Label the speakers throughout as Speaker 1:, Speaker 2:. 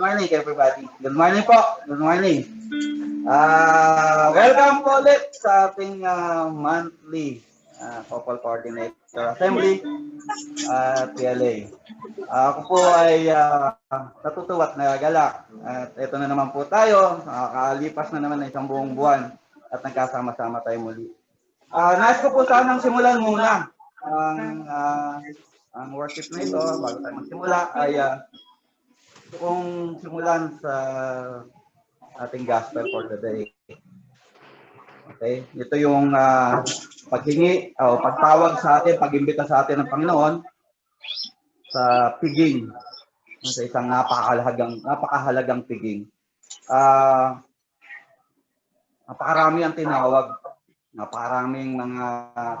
Speaker 1: morning, everybody. Good morning po. Good morning. Welcome po ulit sa ating monthly Couple Coordinator Assembly at PLA. Ako po ay natutuwa at nagagalak. At ito na naman po tayo. Nakakalipas na naman ng isang buong buwan at nagkasama-sama tayo muli. Nais ko po sanang simulan muna ang worship na ito bago tayo magsimula ay kung simulan sa ating gospel for the day. Okay? Ito yung paghingi o pagtawag sa atin, pag-imbita sa atin ng Panginoon sa piging, sa isang napakahalagang piging. Napakarami ang tinawag, napakaraming mga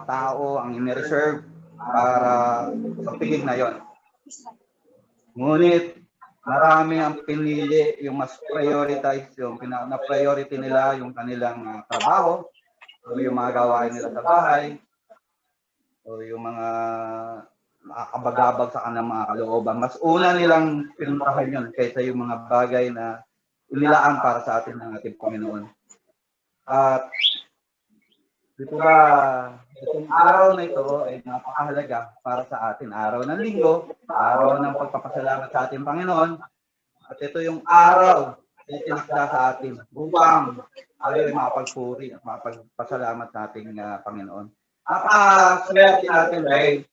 Speaker 1: tao ang inireserve para sa piging na yon. Ngunit marami ang pinili yung mas prioritize, yung na-priority nila yung kanilang trabaho o yung mga gawain nila sa bahay o yung mga nakakabagabag sa kanilang mga kalooban. Mas una nilang pinuntahan yun kaysa yung mga bagay na inilaan para sa atin ng ating Panginoon. At dito ba, itong araw na ito ay napakahalaga para sa atin. Araw ng linggo, araw ng pagpapasalamat sa ating Panginoon. At ito yung araw na itinakda sa atin upang tayo ay makapagpuri at makapagpasalamat sa ating Panginoon. Napakaswerte natin dahil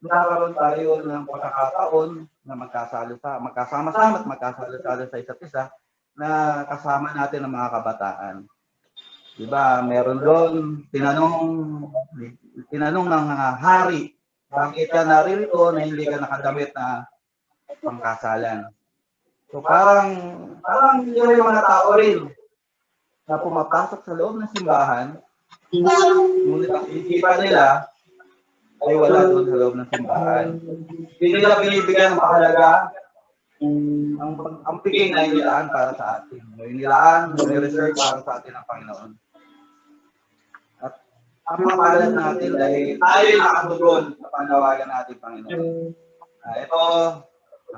Speaker 1: nagkaroon tayo ng pagkakataon na magkasama-sama at magkasalo-salo sa isa't isa na kasama natin ang mga kabataan. Diba, meron doon, tinanong ng hari, bakit ka naririto na hindi ka nakadamit na pangkasalan? So parang yung mga tao rin na pumapasok sa loob ng simbahan, ngunit ang isipan nila ay wala doon sa loob ng simbahan. Hindi nila binibigyan ng pahalaga ang piging na inilaan para sa atin. Inilaan, reserve para sa atin ng Panginoon. Ang mapalat natin dahil tayo nakatugon sa panawagan natin, Panginoon. Ito,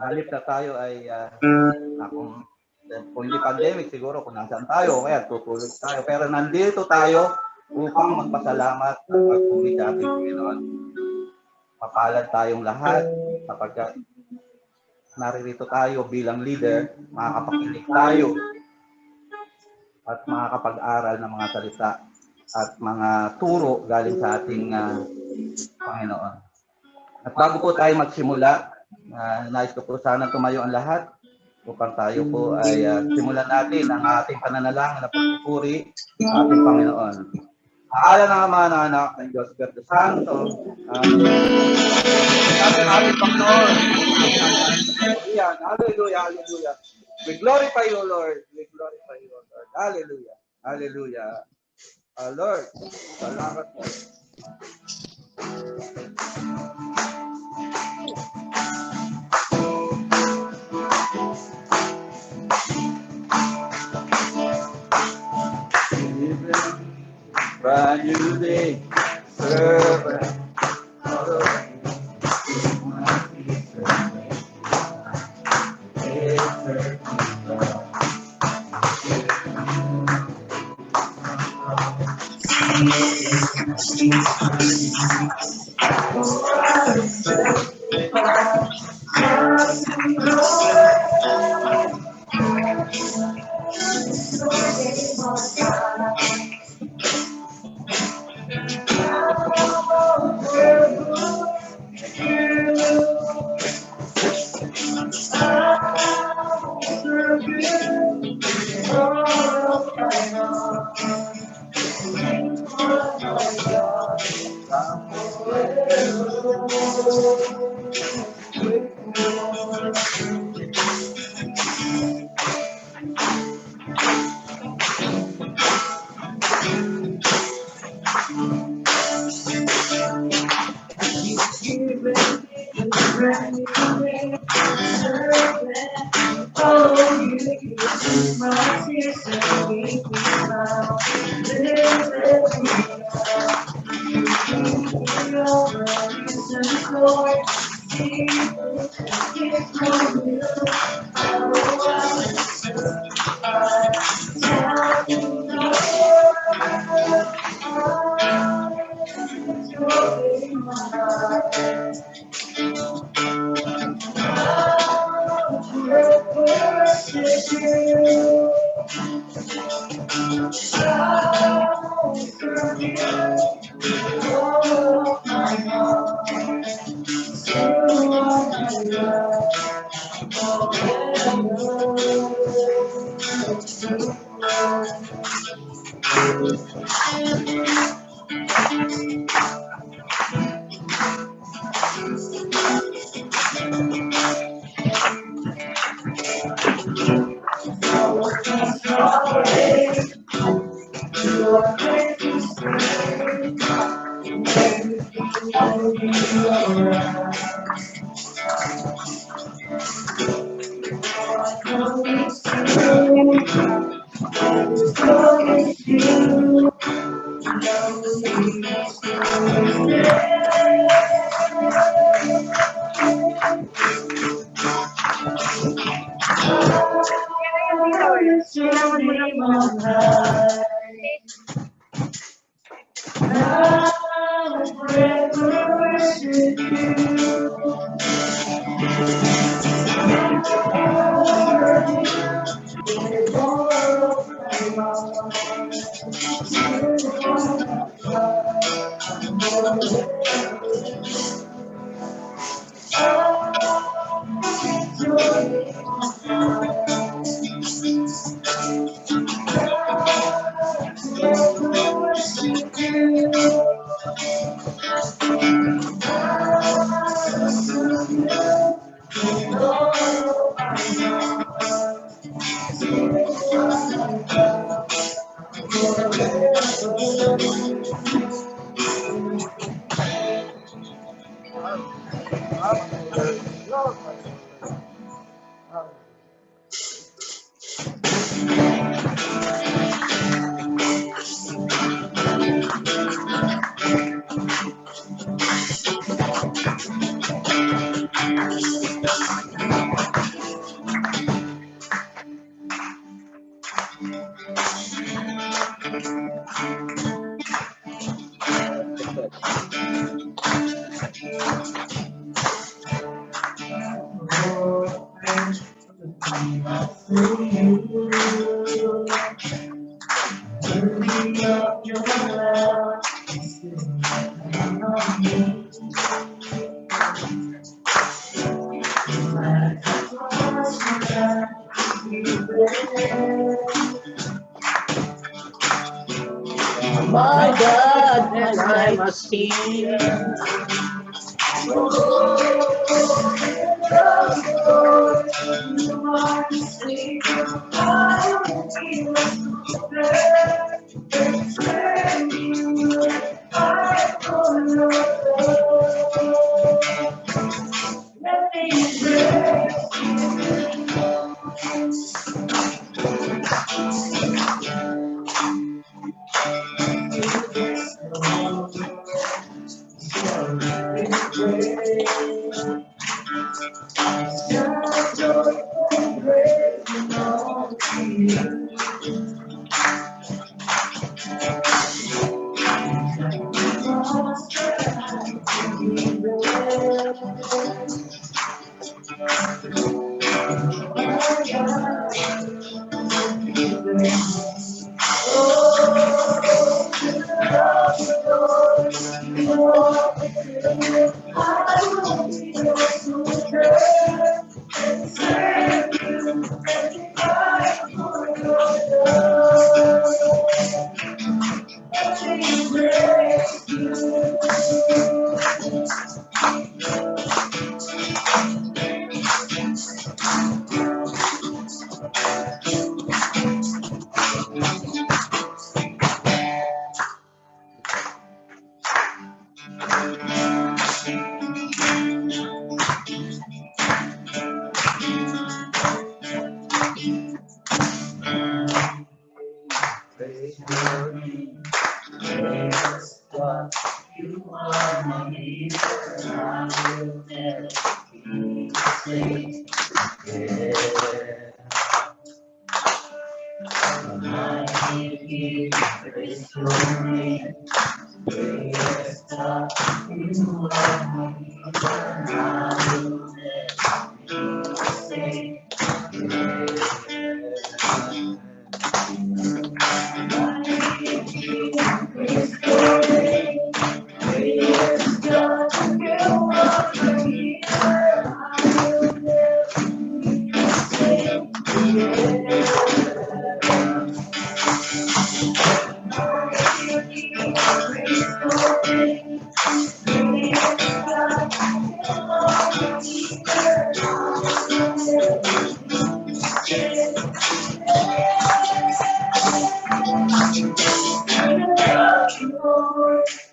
Speaker 1: halip na tayo ay, kung hindi pandemic, siguro kung nasaan tayo, kaya tutulog tayo. Pero nandito tayo upang magpasalamat at magpuri sa ating Panginoon. Mapalad tayong lahat kapag naririto tayo bilang leader, makakapakinig tayo at makakapag-aral ng mga salita at mga turo galing sa ating Panginoon. At bago po tayo magsimula, nais ko po sana tumayo ang lahat upang tayo po ay simulan natin ang ating pananalangin na pagpupuri sa ating Panginoon. Aala ng Ama, ng Anak, ng Diyos Espiritu Santo. Ating Panginoon. Hallelujah, hallelujah. We glorify you, Lord. We glorify you, Lord. Hallelujah, hallelujah. Lord, salamat po. Brand new day, servant.
Speaker 2: My God, and I must see.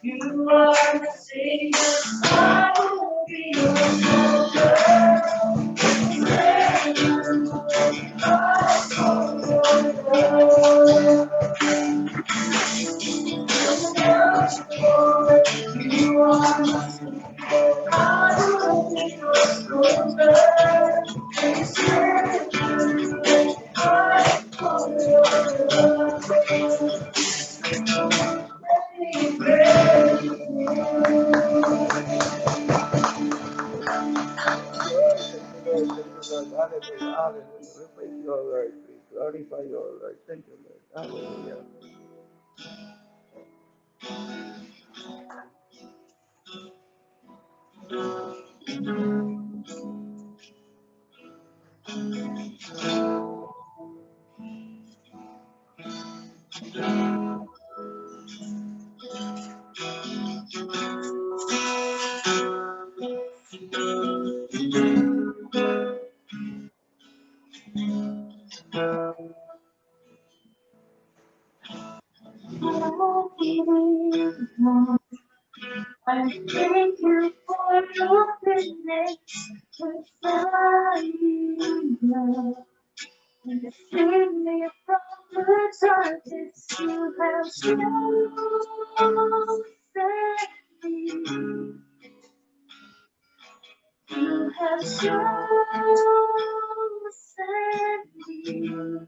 Speaker 2: You are the Savior, I will be your soldier. You are the Savior, I will be your soldier.
Speaker 3: Hallelujah. We praise you, Lord. We glorify you, Lord. Thank you, Lord. Hallelujah.
Speaker 2: I thank you for your goodness and finding love. And to save me from the darkness you have chosen me. You have chosen me.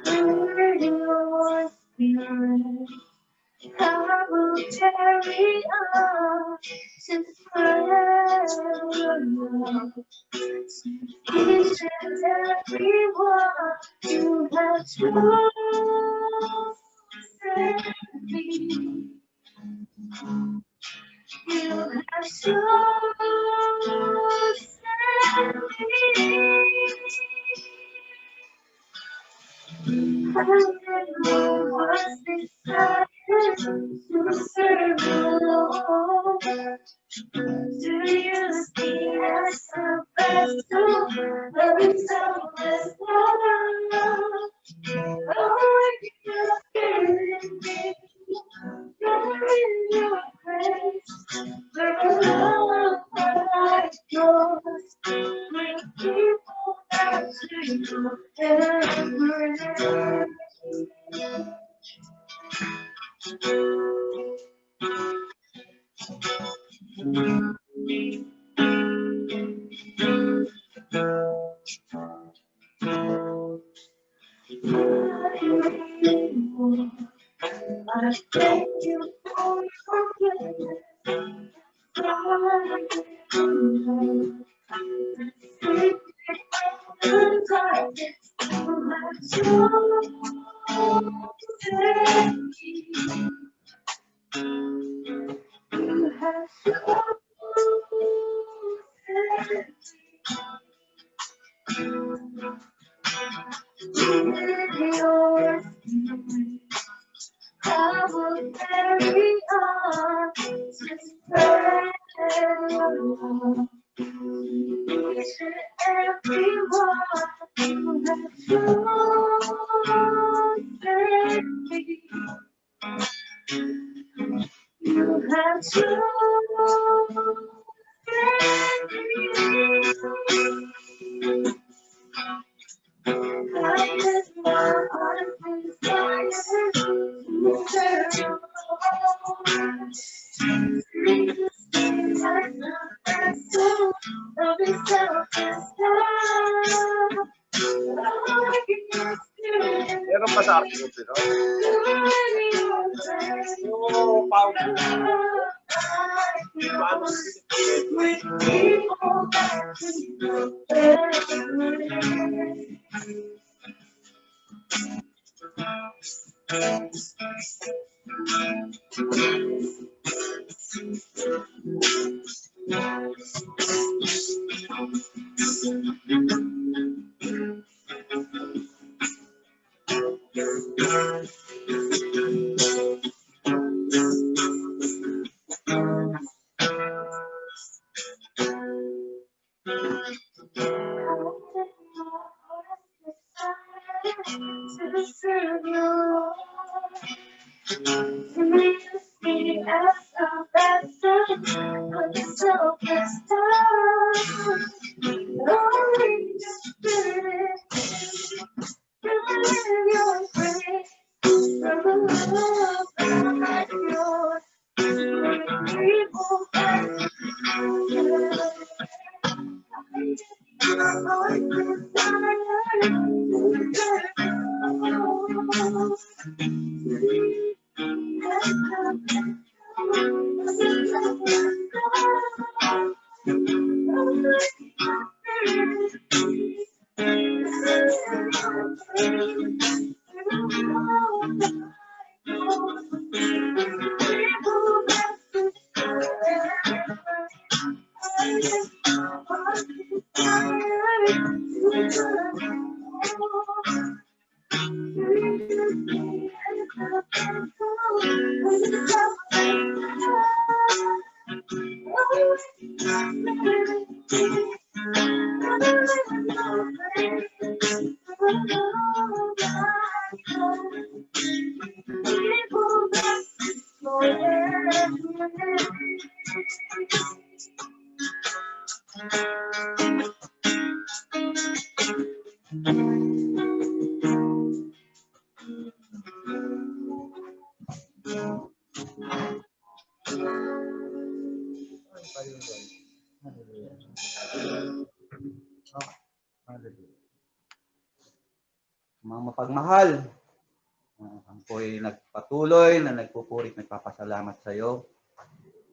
Speaker 2: Through your spirit, I will carry on to spread your love. Each and every one you have chosen me. You have chosen me. I never was decided to serve you, Lord. To use me as a vessel of His selfless love. Oh, your spirit in me, you're in your grace. The love like yours, bring people back to your embrace. I thank you for your goodness. The darkness you have chosen. I will carry on to spread your love. Each and every one you have chosen me. You have chosen me. I lift my heart with fire to serve you, Lord. Jesus, I know that soul of His selfless love. I can experience
Speaker 3: Meron pa sa akin, pero
Speaker 2: so powerful. With people back to To serve you, Lord. Please be as a vessel for the selfless time. Only the Spirit can live your grace from the love like yours. People back
Speaker 1: Mga mapagmahal, ako ay nagpatuloy na nagpupurit, nagpapasalamat sa iyo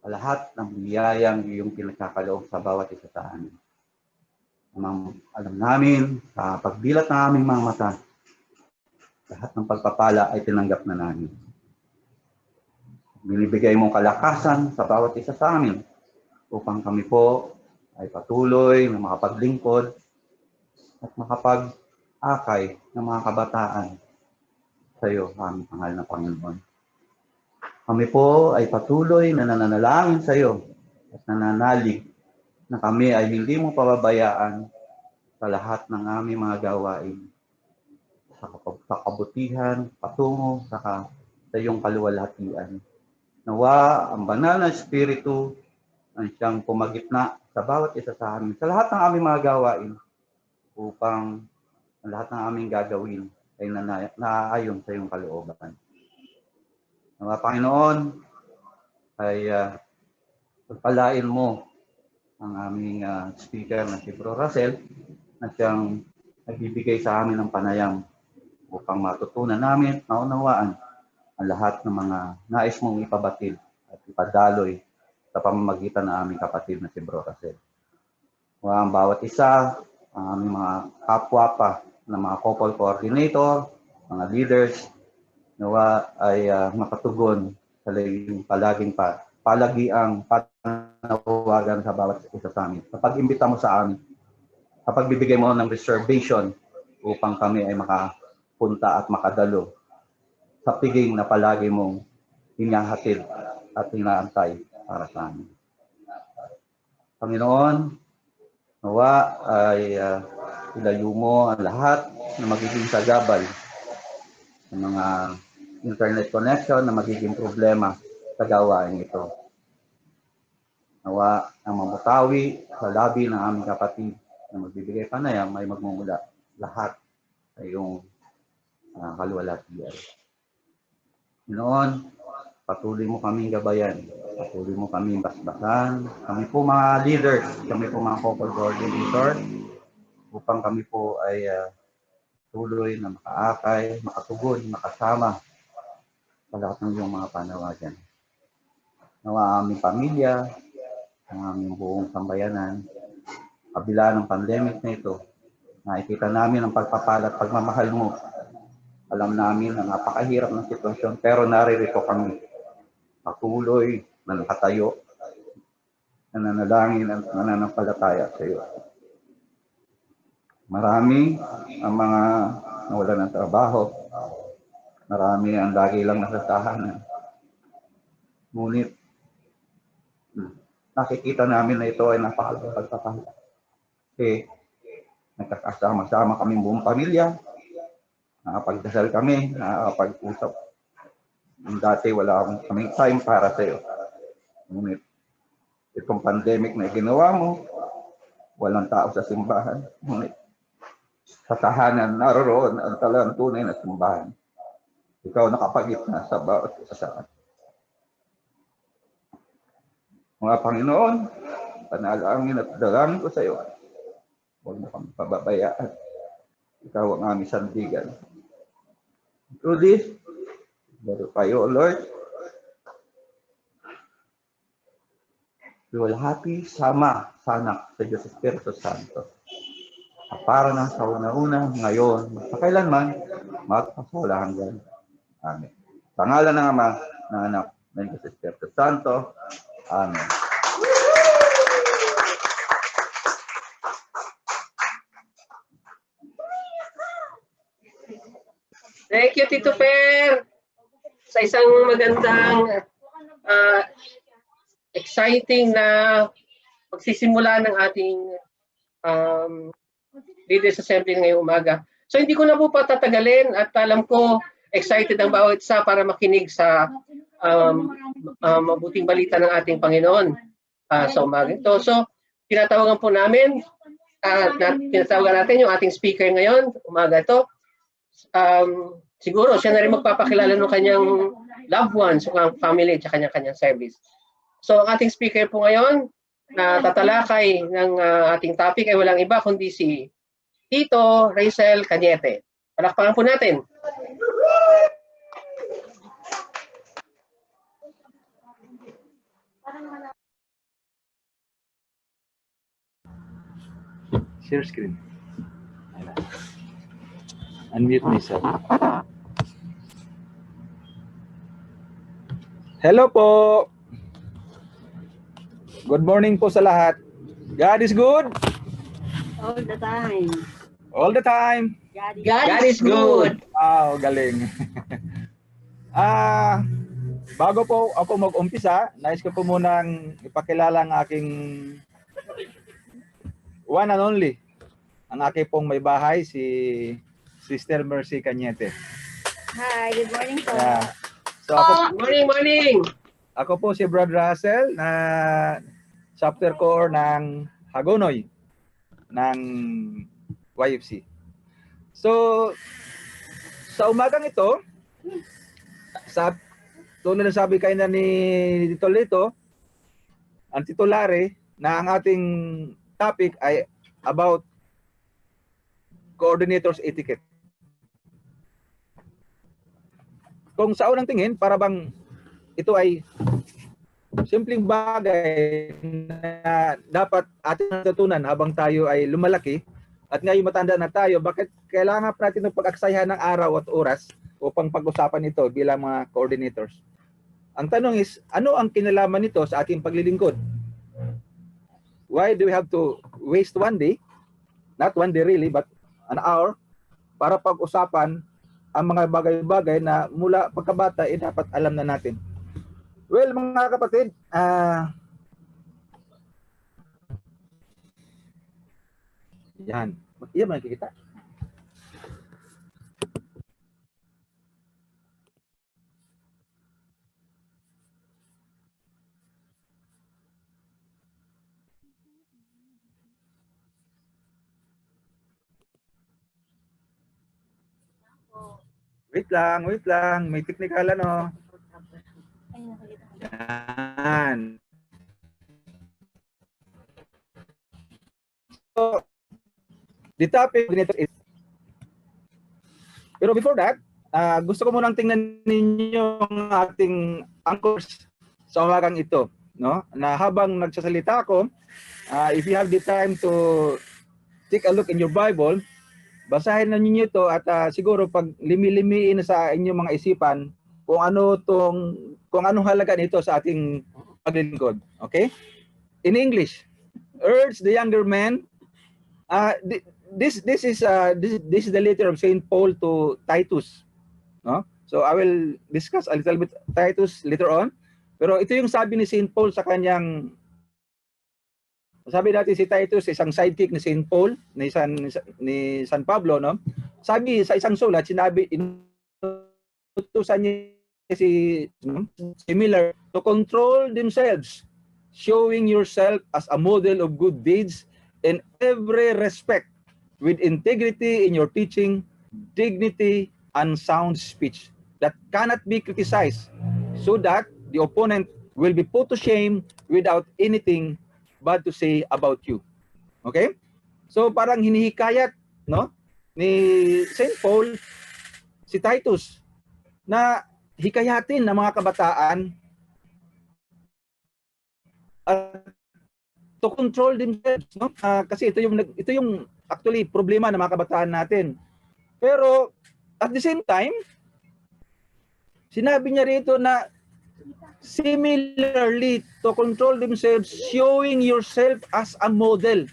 Speaker 1: sa lahat ng biyayang iyong pinagkakaloob sa bawat isa sa amin. Alam namin, sa pagdilat ng aming mga mata, lahat ng pagpapala ay tinanggap na namin. Binibigay mong kalakasan sa bawat isa sa amin upang kami po ay patuloy na makapaglingkod at makapag-akay ng mga kabataan sa iyo, aming mahal na Panginoon. Kami po ay patuloy na nananalangin sa iyo at nananalig na kami ay hindi mo pababayaan sa lahat ng aming mga gawain sa kabutihan, patungo sa iyong kaluwalhatian. Nawa ang banal na Espiritu ang siyang pumagitna sa bawat isa sa amin, sa lahat ng aming mga gawain, upang ang lahat ng aming gagawin ay naaayon sa iyong kalooban. Nawa, Panginoon, ay pagpalain mo ang aming speaker na si Bro Russell na siyang nagbibigay sa amin ng panayam upang matutunan namin, maunawaan ang lahat ng mga nais mong ipabatid at ipadaloy sa pamamagitan ng aming kapatid na si Bro Russell. Nawa ang bawat isa, ang aming mga kapwa pa na mga couple coordinator, mga leaders, nawa ay makatugon sa palaging palagiang panawagan sa bawat isa sa amin. Kapag imbita mo sa amin, kapag bibigay mo ng reservation upang kami ay makapunta at makadalo sa piging na palagi mong hinahatid at hinaantay para sa amin. Panginoon, nawa ay ilayo mo ang lahat na magiging sagabal ng mga internet connection na magiging problema sa gawain ito. Nawa ang mamutawi sa labi ng aming kapatid na magbibigay panayam ay magmumula lahat sa iyong kaluwalhatian. Noon, patuloy mo kaming gabayan, patuloy mo kaming basbasan, kami po mga leaders, kami po mga couple coordinator, upang kami po ay tuloy na makaakay, makatugon, makasama sa lahat ng iyong mga panawagan. Nawa ang aming pamilya, ang aming buong sambayanan, kabila ng pandemic na ito, nakikita namin ang pagpapala at pagmamahal mo. Alam namin na napakahirap ng sitwasyon, pero naririto kami patuloy na nakatayo nananalangin at mananampalataya sa iyo. Marami ang mga nawalan ng trabaho. Marami ang lagi lang nasa tahanan. Ngunit, nakikita namin na ito ay napakalaking pagpapahalaga. Kasi nagkakasama-sama kami buong pamilya, nakapagdasal kami, nakapag-usap. Dati wala kaming time para sa iyo. Ngunit, itong pandemic na ginawa mo, walang tao sa simbahan. Ngunit, sa tahanan, naroon ang talagang tunay na simbahan. Ikaw nakapagitna sa bawat isa sa atin. Mga Panginoon, panalangin at dalangin ko sa iyo. Huwag mo kami pababayaan. Ikaw ang aming sandigan. Through this, glorify you, O Lord. We will happy sama sa anak sa Diyos Espiritu Santo. Para na sa una-una, ngayon, magpakailanman, magpasawala hanggan. Amen. Pangalan ng Ama, ng Anak, ng Diyos Espiritu Santo. Amen.
Speaker 4: Thank you, Tito Per, sa isang magandang, exciting na pagsisimula ng ating Leaders Assembly ngayong umaga. So hindi ko na po patatagalin at alam ko excited ang bawat isa para makinig sa mabuting balita ng ating Panginoon sa umaga ito. So tinatawagan po namin, tinatawagan natin yung ating speaker ngayon, umaga ito. Siguro siya na rin magpapakilala ng kanyang loved ones, ng family at kanya-kanyang service. So ang ating speaker po ngayon na tatalakay ng ating topic ay walang iba kundi si Tito Raizel Cañete. Palakpakan po natin.
Speaker 5: Share screen. Unmute myself. Hello po. Good morning po sa lahat. God is good.
Speaker 6: All the time.
Speaker 5: All the time.
Speaker 4: God is good.
Speaker 5: Wow, galing. Bago po ako mag-umpisa, nais ko po munang ipakilala ang aking one and only. Ang aking pong may bahay, si Sister Mercy Cañete.
Speaker 6: Hi, good morning po.
Speaker 5: Yeah. So ako,
Speaker 4: Morning.
Speaker 5: ako po si Brad Russell na chapter core ng Hagonoy ng YFC. So sa umagang ito, tulad na sabi kayo na ni Dito Lito, ang titulare na ang ating topic ay about coordinators etiquette. Kung sa unang tingin, para bang ito ay simpleng bagay na dapat ating natutunan habang tayo ay lumalaki at ngayon matanda na tayo, bakit kailangan natin ng pag-aksayahan ng araw at oras upang pag-usapan ito bilang mga coordinators? Ang tanong is, ano ang kinalaman nito sa ating paglilingkod? Why do we have to waste one day, not one day really, but an hour, para pag-usapan ang mga bagay-bagay na mula pagkabata dapat alam na natin? Well, mga kapatid, yan. Iyan mo nakikita? Wait lang. May technical ano. Yan. So, the topic is, pero before that, gusto ko munang tingnan ninyo ang ating anchors sa umagang ito, no? Na habang nagsasalita ako, if you have the time to take a look in your Bible, basahin na ninyo ito at siguro pag limi-limiin sa inyong mga isipan kung anong halaga nito sa ating paglilingkod. Okay? in English, urge the younger men. This is the letter of Saint Paul to Titus, no? So I will discuss a little bit Titus later on. Pero ito yung sabi ni Saint Paul sa kanyang, sabi natin si Titus isang sidekick ni Saint Paul, ni San Pablo, no? Sabi sa isang sulat, sinabi inutusan niya si Miller to control themselves, showing yourself as a model of good deeds in every respect, with integrity in your teaching, dignity, and sound speech that cannot be criticized, so that the opponent will be put to shame without anything bad to say about you. Okay? So parang hinihikayat, no, ni Saint Paul si Titus na hikayatin ng mga kabataan to control themselves, no? Kasi ito yung actually problema ng mga kabataan natin. Pero at the same time, sinabi niya rito na similarly to control themselves, showing yourself as a model.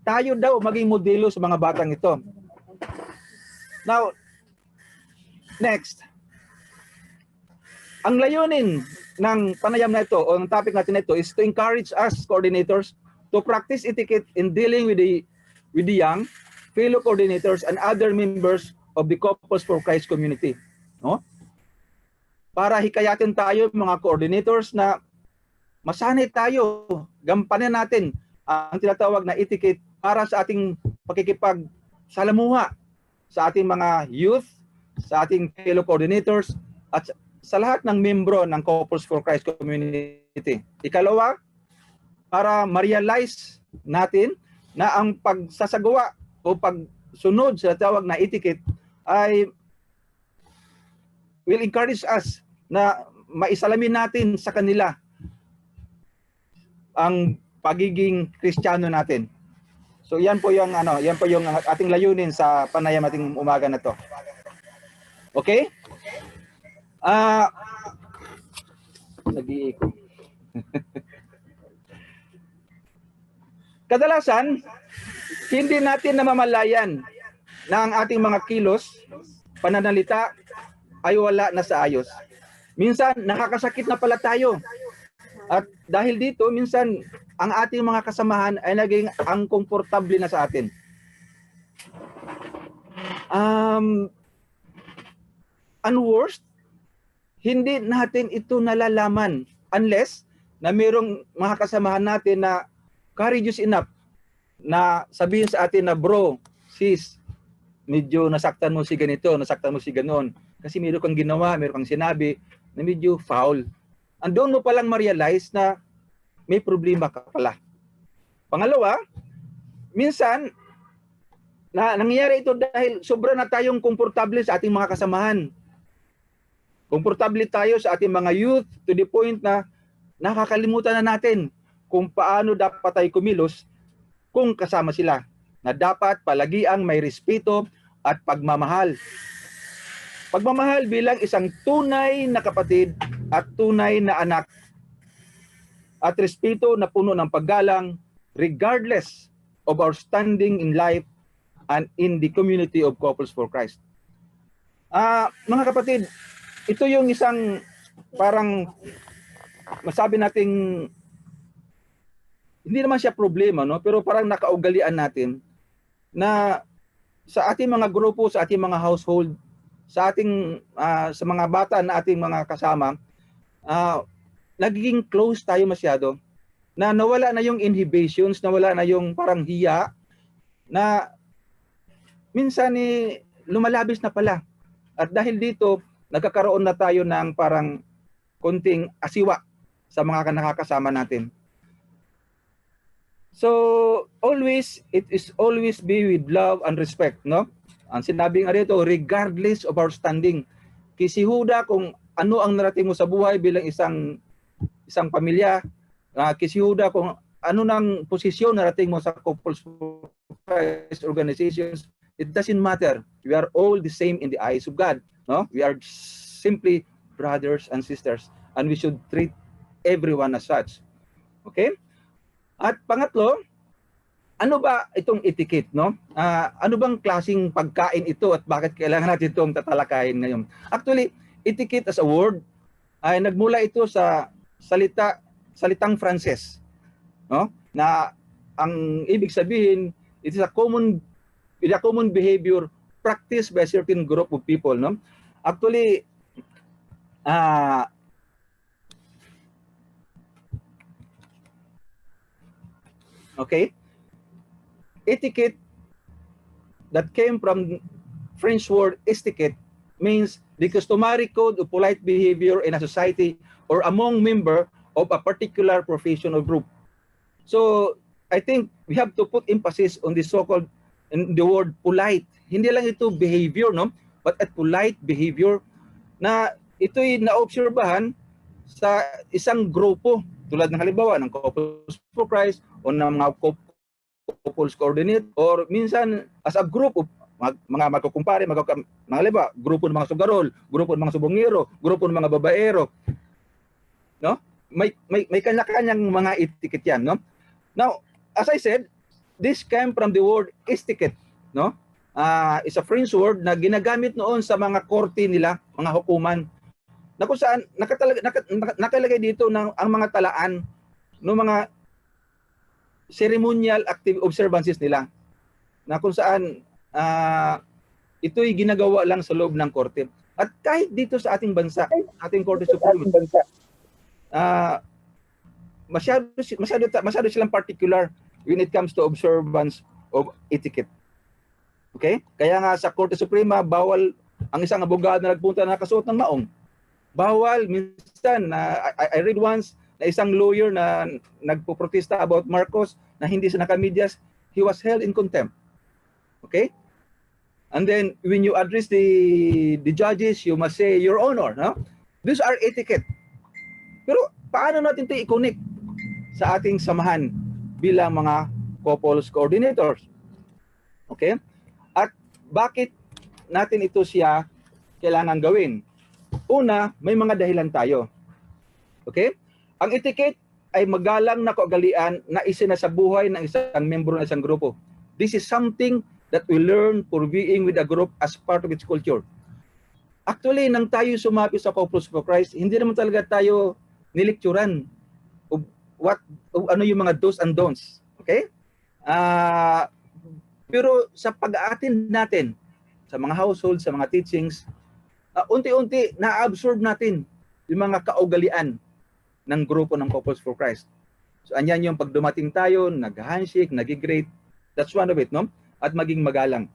Speaker 5: Tayo daw maging modelo sa mga batang ito. Now, next. Ang layunin ng panayam na ito o ng topic natin na ito is to encourage us coordinators to practice etiquette in dealing with the young, fellow coordinators, and other members of the Couples for Christ community. No? Para hikayatin tayo mga coordinators na masanay tayo, gampanan natin ang tinatawag na etiquette para sa ating pakikipagsalamuha sa ating mga youth, sa ating fellow coordinators, at sa lahat ng membro ng Couples for Christ community. Ikalawa, para ma-realize natin na ang pagsasagawa o pagsunod sa tawag na etiquette ay will encourage us na maisalamin natin sa kanila ang pagiging Kristiyano natin. So yan po yung ating layunin sa panayam ating umaga na to. Okay? Nag-iiko. Kadalasan, hindi natin namamalayan na ang ating mga kilos, pananalita ay wala na sa ayos. Minsan, nakakasakit na pala tayo. At dahil dito, minsan, ang ating mga kasamahan ay naging ang komportable na sa atin. And worst, hindi natin ito nalalaman unless na mayroong mga kasamahan natin na courageous enough na sabihin sa atin na, bro, sis, medyo nasaktan mo si ganito, nasaktan mo si ganoon. Kasi meron kang ginawa, meron kang sinabi na medyo foul. And doon mo palang ma-realize na may problema ka pala. Pangalawa, minsan, nangyayari ito dahil sobra na tayong komportable sa ating mga kasamahan. Komportable tayo sa ating mga youth to the point na nakakalimutan na natin kung paano dapat tayo kumilos kung kasama sila. Na dapat palagiang may respeto at pagmamahal. Pagmamahal bilang isang tunay na kapatid at tunay na anak. At respeto na puno ng paggalang regardless of our standing in life and in the community of Couples for Christ. Mga kapatid, ito yung isang parang masabi nating hindi naman siya problema, no? Pero parang nakaugalian natin na sa ating mga grupo, sa ating mga household, sa ating sa mga bata na ating mga kasama, nagiging close tayo masyado, na nawala na yung inhibitions, nawala na yung parang hiya, na minsan lumalabis na pala. At dahil dito, nagkakaroon na tayo ng parang konting asiwa sa mga nakakasama natin. So, it is always be with love and respect, no? Ang sinabi nga rito, regardless of our standing. Kasi Huda, kung ano ang narating mo sa buhay bilang isang pamilya, kasi Huda, kung ano nang posisyon narating mo sa Couples for Christ organizations, it doesn't matter. We are all the same in the eyes of God, no? We are simply brothers and sisters, and we should treat everyone as such. Okay? At pangatlo, ano ba itong etiquette, no? Ano bang klaseng pagkain ito at bakit kailangan natin itong tatalakayin ngayon? Actually, etiquette as a word ay nagmula ito sa salitang Frances, no? Na ang ibig sabihin, it is a common behavior practiced by a certain group of people, no? Actually, okay, etiquette that came from French word etiquette means the customary code of polite behavior in a society or among member of a particular profession or group. So I think we have to put emphasis on the so-called in the word polite. Hindi lang ito behavior, no? But a polite behavior na ito'y naobserbahan sa isang grupo tulad ng halimbawa ng Couples for Christ o ng mga couples coordinate or minsan as a group of mga magkukumpare, mga halimbawa, grupo ng mga sugarol, grupo ng mga subongero, grupo ng mga babaero. No? May kanya-kanyang mga etiquette yan, no? Now, as I said, this came from the word etiquette, no? It's a French word na ginagamit noon sa mga korte nila, mga hukuman, na kung saan nakalagay dito ng ang mga talaan ng mga ceremonial active observances nila, na kung saan ito'y ginagawa lang sa loob ng korte. At kahit dito sa ating bansa, ating Korte Suprema, masyado silang particular when it comes to observance of etiquette. Okay? Kaya nga sa Korte Suprema, bawal ang isang abogado na nagpunta na nakasuot ng maong. Bawal minsan, I read once na isang lawyer na nagpo-protesta about Marcos na hindi siya nakamidyas, he was held in contempt. Okay? And then when you address the judges, you must say, Your Honor, no? These are etiquette. Pero paano natin ito i-connect sa ating samahan bilang mga couples coordinators? Okay? At bakit natin ito siya kailangan gawin? Una, may mga dahilan tayo. Okay? Ang etiquette ay magalang na kaugalian na isinasabuhay ng isang membro ng isang grupo. This is something that we learn for being with a group as part of its culture. Actually, nang tayo sumapi sa Couples for Christ, hindi naman talaga tayo nilecturan of ano yung mga do's and don'ts. Okay? Pero sa pag-aattend natin sa mga household, sa mga teachings, unti-unti na-absorb natin yung mga kaugalian ng grupo ng Couples for Christ. So, anyan yung pag dumating tayo, nag-handshake, nag-greet. That's one of it, no? At maging magalang.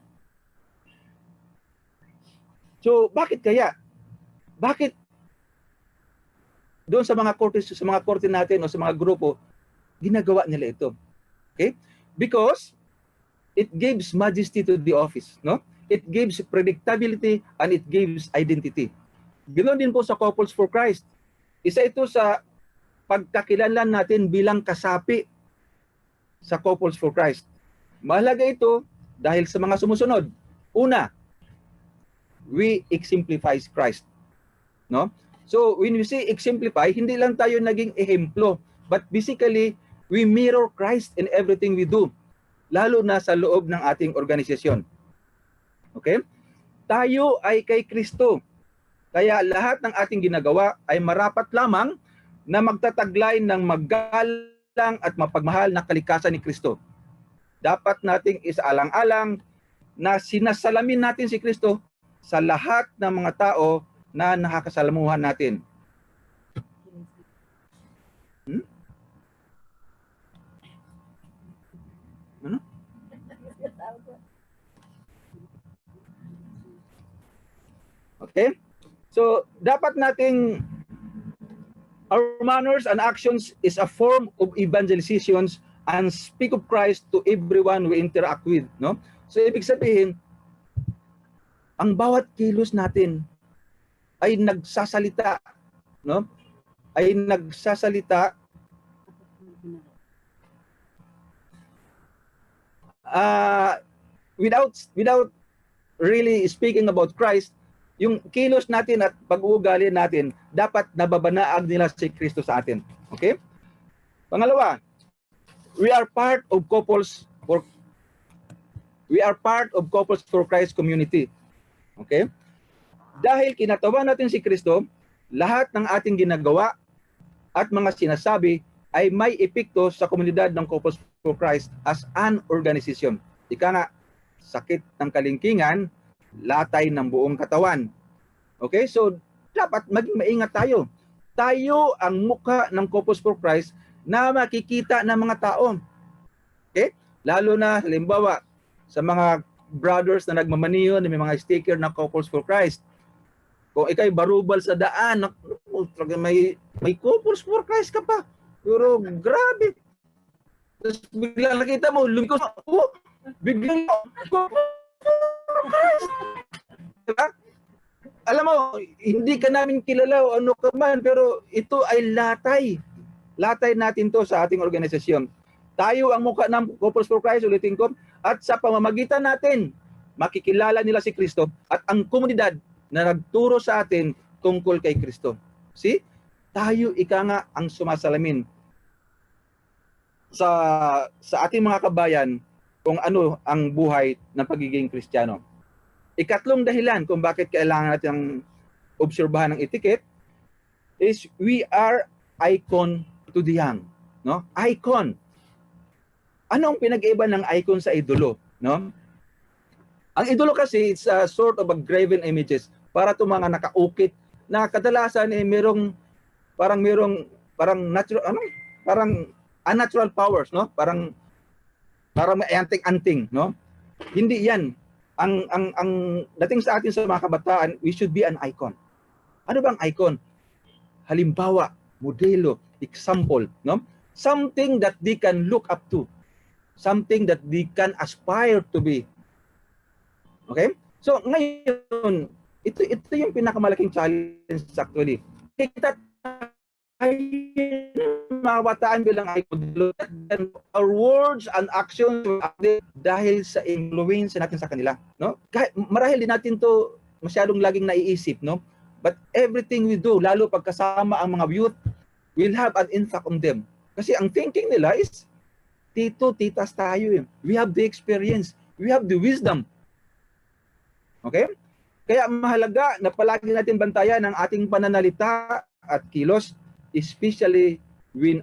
Speaker 5: So, bakit kaya? Bakit doon sa mga korte natin o sa mga grupo, ginagawa nila ito? Okay? Because it gives majesty to the office, no? It gives predictability and it gives identity. Ganoon din po sa Couples for Christ. Isa ito sa pagkakilanlan natin bilang kasapi sa Couples for Christ. Mahalaga ito dahil sa mga sumusunod. Una, we exemplify Christ. No? So when we say exemplify, hindi lang tayo naging ehemplo, but basically we mirror Christ in everything we do, lalo na sa loob ng ating organisasyon. Okay? Tayo ay kay Kristo. Kaya lahat ng ating ginagawa ay marapat lamang na magtataglay ng magalang at mapagmahal na kalikasan ni Kristo. Dapat nating isaalang-alang na sinasalamin natin si Kristo sa lahat ng mga tao na nakakasalamuhan natin. Ano? Okay? So, dapat nating our manners and actions is a form of evangelizations and speak of Christ to everyone we interact with, no? So, ibig sabihin, ang bawat kilos natin ay nagsasalita, no? Ay nagsasalita without really speaking about Christ. Yung kilos natin at pag-uugali natin, dapat nababanaag nila si Kristo sa atin. Okay? Pangalawa, we are part of Couples for Christ community. Okay? Dahil kinatawan natin si Kristo, lahat ng ating ginagawa at mga sinasabi ay may epekto sa komunidad ng Couples for Christ as an organization. Ika nga, sakit ng kalingkingan, latay ng buong katawan. Okay? So, dapat maging maingat tayo. Tayo ang mukha ng Couples for Christ na makikita ng mga tao. Okay? Lalo na, halimbawa, sa mga brothers na nagmamaniho na may mga sticker na Couples for Christ. Kung ikay barubal sa daan, may Couples for Christ ka pa. Pero grabe. Tapos bigla nakita mo, lumikos, biglang Couples for Christ. Diba? Alam mo, hindi ka namin kilala o ano ka man, pero ito ay latay. Latay natin to sa ating organisasyon. Tayo ang mukha ng Couples for Christ, ulitin ko, at sa pamamagitan natin, makikilala nila si Kristo at ang komunidad na nagturo sa atin tungkol kay Kristo. See? Tayo ika nga ang sumasalamin sa ating mga kabayan kung ano ang buhay ng pagiging Kristiyano. Ikatlong dahilan kung bakit kailangan natin obserbahan ng etiquette is we are icon to the young. No? Icon. Ano ang pinag-iba ng icon sa idolo? No? Ang idolo kasi, it's a sort of a graven images para ito mga nakaukit na kadalasan parang natural, parang unnatural powers, no? Parang may anting-anting, no? Hindi 'yan. Ang dating sa atin sa mga kabataan, we should be an icon. Ano bang icon? Halimbawa, modelo, example, no? Something that they can look up to. Something that they can aspire to be. Okay? So, ngayon, ito yung pinakamalaking challenge actually. Kita mga bataan bilang icon, our words and actions dahil sa influence natin sa kanila, no? Marahil din natin to masyadong laging naiisip, no? But everything we do, lalo pagkasama ang mga youth, will have an impact on them. Kasi ang thinking nila is tito, titas tayo. We have the experience, we have the wisdom. Okay? Kaya mahalaga na palagi natin bantayan ang ating pananalita at kilos, especially when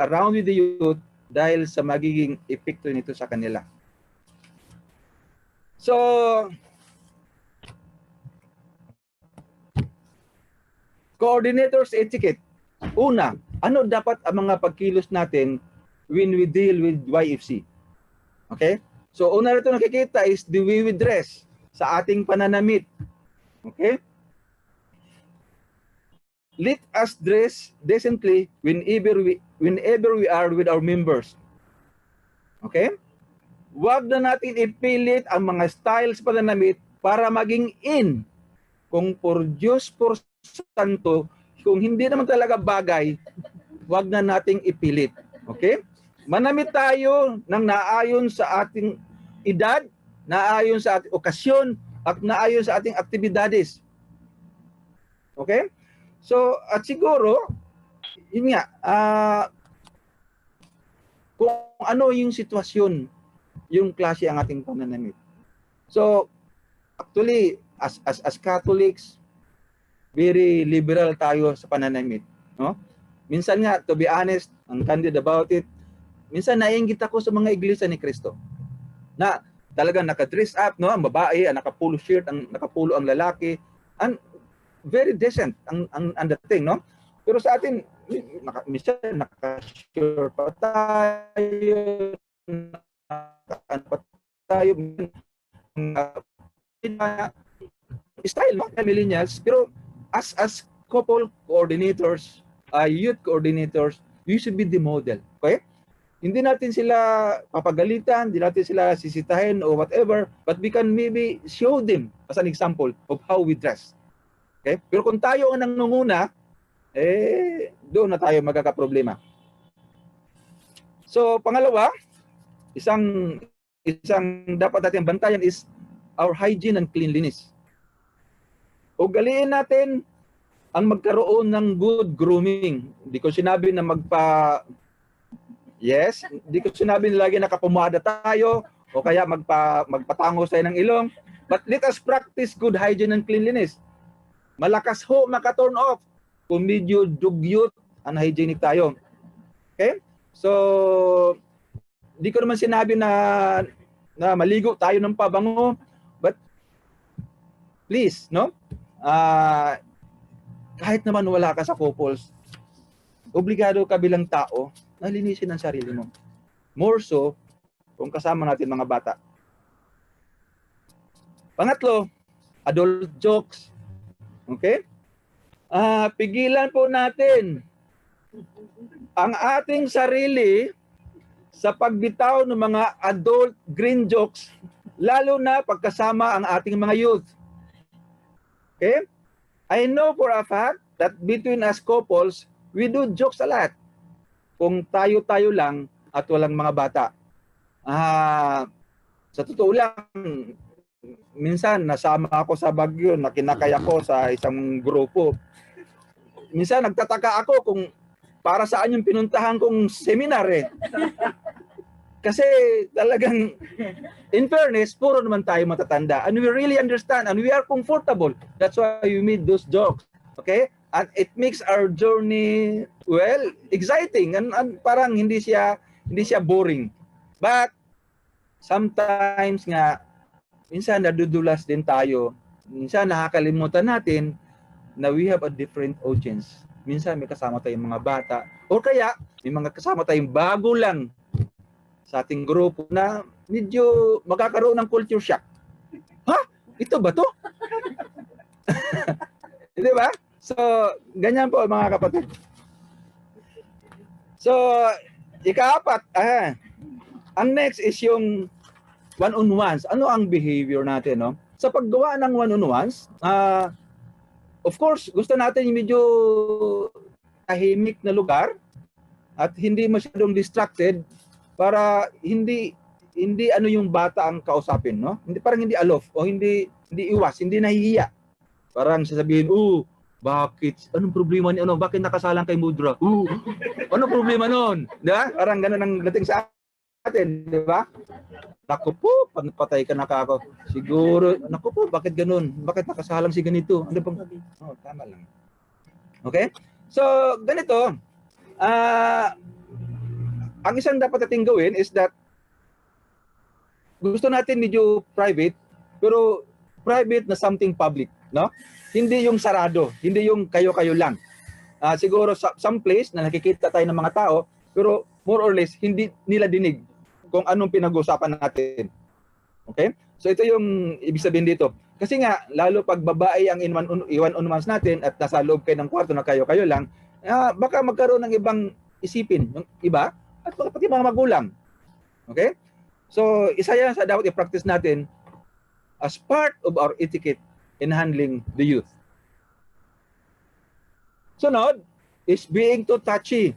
Speaker 5: around with the youth dahil sa magiging epekto nito sa kanila. So, coordinators etiquette. Una, ano dapat ang mga pagkilos natin when we deal with YFC? Okay? So, una rito nakikita is the way we dress sa ating pananamit. Okay? Let us dress decently whenever we are with our members. Okay? Huwag na natin ipilit ang mga styles pananamit para maging in. Kung por Diyos, por Santo, kung hindi naman talaga bagay, huwag na nating ipilit. Okay? Manamit tayo ng naayon sa ating edad, naayon sa ating okasyon, at naayon sa ating aktibidades. Okay? So, at siguro, yun nga, kung ano yung sitwasyon, yung klase ang ating pananamit. So, actually, as Catholics, very liberal tayo sa pananamit. No? Minsan nga, to be honest, ang candid about it, minsan naiinggit ako sa mga iglesia ni Kristo. Na talagang naka-dress up, no? Ang babae, ang naka-polo shirt, ang naka-polo ang lalaki. And very decent ang dating, no? Pero sa atin, minsan naka-shirt pa tayo, style, no? Millennials. Pero as couple coordinators, youth coordinators, you should be the model. Okay? Hindi natin sila papagalitan, hindi natin sila sisitahin or whatever, but we can maybe show them as an example of how we dress. Okay? Pero kung tayo ang nangunguna, doon na tayo magkakaproblema. So, pangalawa, isang dapat natin bantayan is our hygiene and cleanliness. Ugaliin natin ang magkaroon ng good grooming. Hindi ko sinabi na Yes, hindi ko sinabi na lagi nakapumada tayo o kaya magpatango tayo ng ilong. But let us practice good hygiene and cleanliness. Malakas ho maka-turn off kung medyo dugyot, unhygienic tayo. Okay? So, hindi ko naman sinabi na maligo tayo ng pabango, but please, no? Kahit naman wala ka sa couples, obligado ka bilang tao na linisin ang sarili mo. More so, kung kasama natin mga bata. Pangatlo, adult jokes. Okay? Pigilan po natin ang ating sarili sa pagbitaw ng mga adult green jokes, lalo na pagkasama ang ating mga youth. Okay? I know for a fact that between us couples, we do jokes a lot. Kung tayo-tayo lang at walang mga bata. Sa totoo lang, minsan nasama ako sa Baguio, nakinakay ako sa isang grupo. Minsan nagtataka ako kung para saan yung pinuntahan kong seminar eh. Kasi talagang, in fairness, puro naman tayo matatanda. And we really understand and we are comfortable. That's why we made those jokes. Okay? And it makes our journey, well, exciting. And parang hindi siya boring. But, sometimes nga, minsan nadudulas din tayo. Minsan nakakalimutan natin na we have a different audience. Minsan may kasama tayong mga bata. O kaya, may mga kasama tayong bago lang sa ating grupo na medyo magkakaroon ng culture shock. Ha? Ito ba to? Di ba? So, ganyan po mga kapatid. So, ikaapat, ang next is yung one-on-ones. Ano ang behavior natin, no? Sa paggawa ng one-on-ones, of course, gusto natin yung medyo tahimik na lugar at hindi masyadong distracted para hindi ano yung bata ang kausapin, no? Hindi parang hindi alof o hindi iwas, hindi nahihiya. Parang sasabihin, bakit? Anong problema ni ano? Bakit nakasalang kay Mudra? Anong problema noon? Di ba? Parang ganun ang dating sa atin, di ba? Naku po, patay ka na ako. Siguro, naku po, bakit ganun? Bakit nakasalang si ganito? Ano bang? Tama lang. Okay? So, ganito. Ang isang dapat natin gawin is that gusto natin medyo private, pero private na something public, no? Hindi yung sarado, hindi yung kayo-kayo lang. Siguro some place na nakikita tayo ng mga tao, pero more or less hindi nila dinig kung anong pinag-uusapan natin. Okay? So ito yung ibig sabihin dito. Kasi nga, lalo pag babae ang iwan-on-ones natin at nasa loob kayo ng kwarto na kayo-kayo lang, baka magkaroon ng ibang isipin, yung iba, at pati mga magulang. Okay? So, isa yan sa dapat i-practice natin as part of our etiquette in handling the youth. Sunod is being too touchy.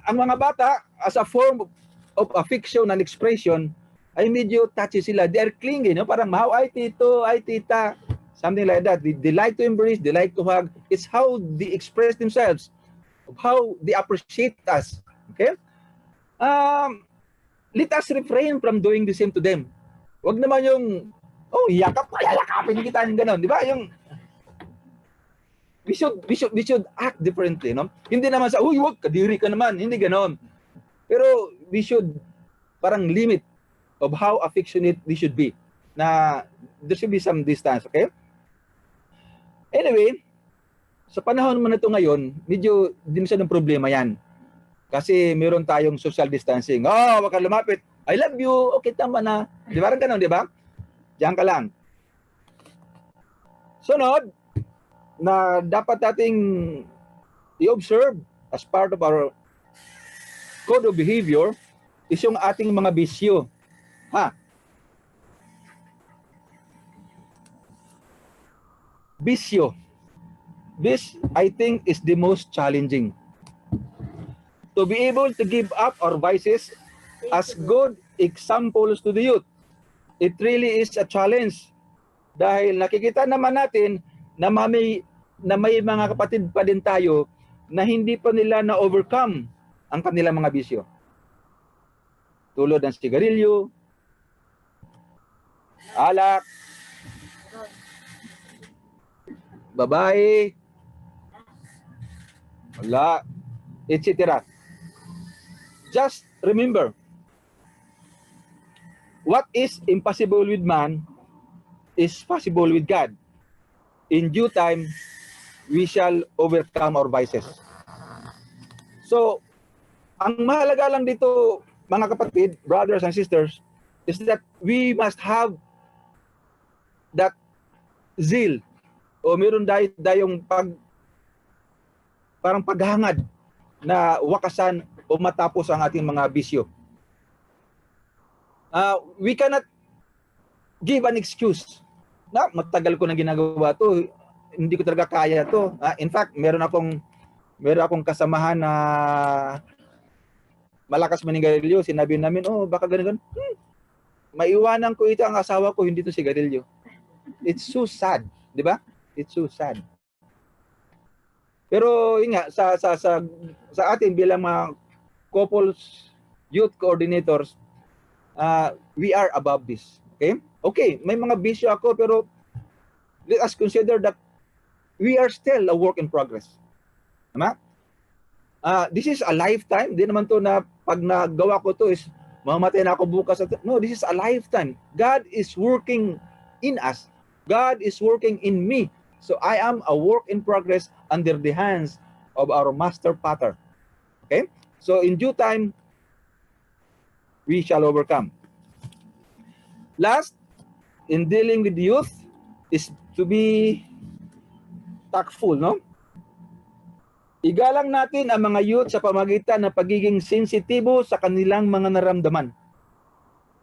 Speaker 5: Ang mga bata, as a form of affection and expression, ay medyo touchy sila. They are clingy, no? Parang, ay tito, ay tita, something like that. They like to embrace, they like to hug. It's how they express themselves, of how they appreciate us. Okay? Let us refrain from doing the same to them. Wag naman yung, yakapin kita, yung gano'n. Di ba? Yung, we should act differently, no? Hindi naman sa, wag, kadiri ka naman. Hindi gano'n. Pero we should parang limit of how affectionate we should be. Na there should be some distance, okay? Anyway, sa panahon naman na ito ngayon, medyo din siya ng problema yan. Kasi meron tayong social distancing. Wag ka lumapit. I love you. Okay, tama na. Di ba? Ganun, di ba? Diyan ka lang. Sunod, na dapat nating i-observe as part of our code of behavior is yung ating mga bisyo. Bisyo. This, I think, is the most challenging. To be able to give up our vices as good examples to the youth. It really is a challenge. Dahil nakikita naman natin na may mga kapatid pa din tayo na hindi pa nila na-overcome ang kanilang mga bisyo. Tulad ng sigarilyo, alak, babae, wala, etc. Just remember, what is impossible with man is possible with God. In due time, we shall overcome our vices. So, ang mahalaga lang dito, mga kapatid, brothers and sisters, is that we must have that zeal o meron dayong parang paghangad na wakasan o matapos ang ating mga bisyo. We cannot give an excuse na matagal ko na ginagawa to, hindi ko talaga kaya to. In fact, meron akong kasamahan na malakas manigarilyo. Sinabi namin, baka ganun. Maiwanan ko ito ang asawa ko, hindi to sigarilyo. It's so sad, di ba? It's so sad. Pero yun nga, sa atin bilang mga couples, youth coordinators, we are above this. Okay? Okay, may mga bisyo ako, pero let us consider that we are still a work in progress. Tama? This is a lifetime. Di naman to na pag nagawa ko to is mamamatay na ako bukas. No, this is a lifetime. God is working in us. God is working in me. So I am a work in progress under the hands of our master potter. Okay? So in due time, we shall overcome. Last, in dealing with the youth, is to be tactful, no? Igalang natin ang mga youth sa pamagitan ng pagiging sensitibo sa kanilang mga naramdaman.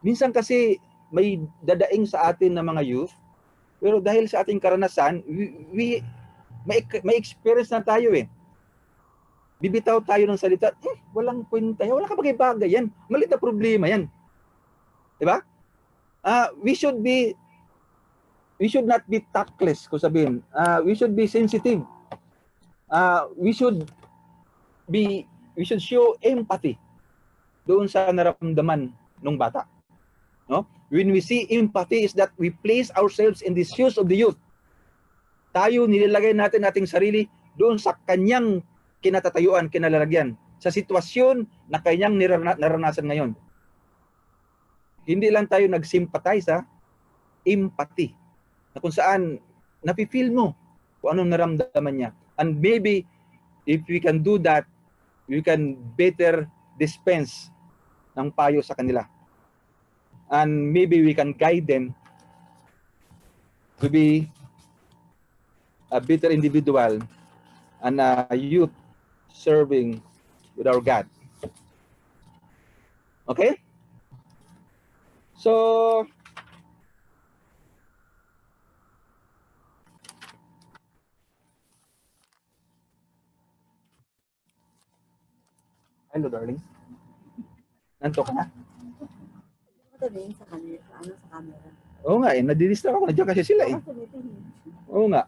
Speaker 5: Minsan kasi may dadaing sa atin ng mga youth, pero dahil sa ating karanasan, may experience na tayo eh. Bibitaw tayo ng salita, walang kwenta, walang kapagay-bagay yan. Malit na problema yan. Diba? We should not be tactless, kung sabihin. We should be sensitive. We should show empathy doon sa nararamdaman ng bata. No? When we see empathy is that we place ourselves in the shoes of the youth. Tayo nilalagay natin ating sarili doon sa kanyang kinatatayuan, kinalalagyan, sa sitwasyon na kanyang naranasan ngayon. Hindi lang tayo nag-sympathize, empathy. Na kung saan napi-feel mo kung anong naramdaman niya. And maybe if we can do that, we can better dispense ng payo sa kanila. And maybe we can guide them to be a better individual and a youth serving with our God. Okay? So, hello darling. Nanto ka na?
Speaker 6: Sabihin sa camera, sa camera.
Speaker 5: Oo nga, nadidistract ako. Nandiyan kasi sila eh. Oo nga.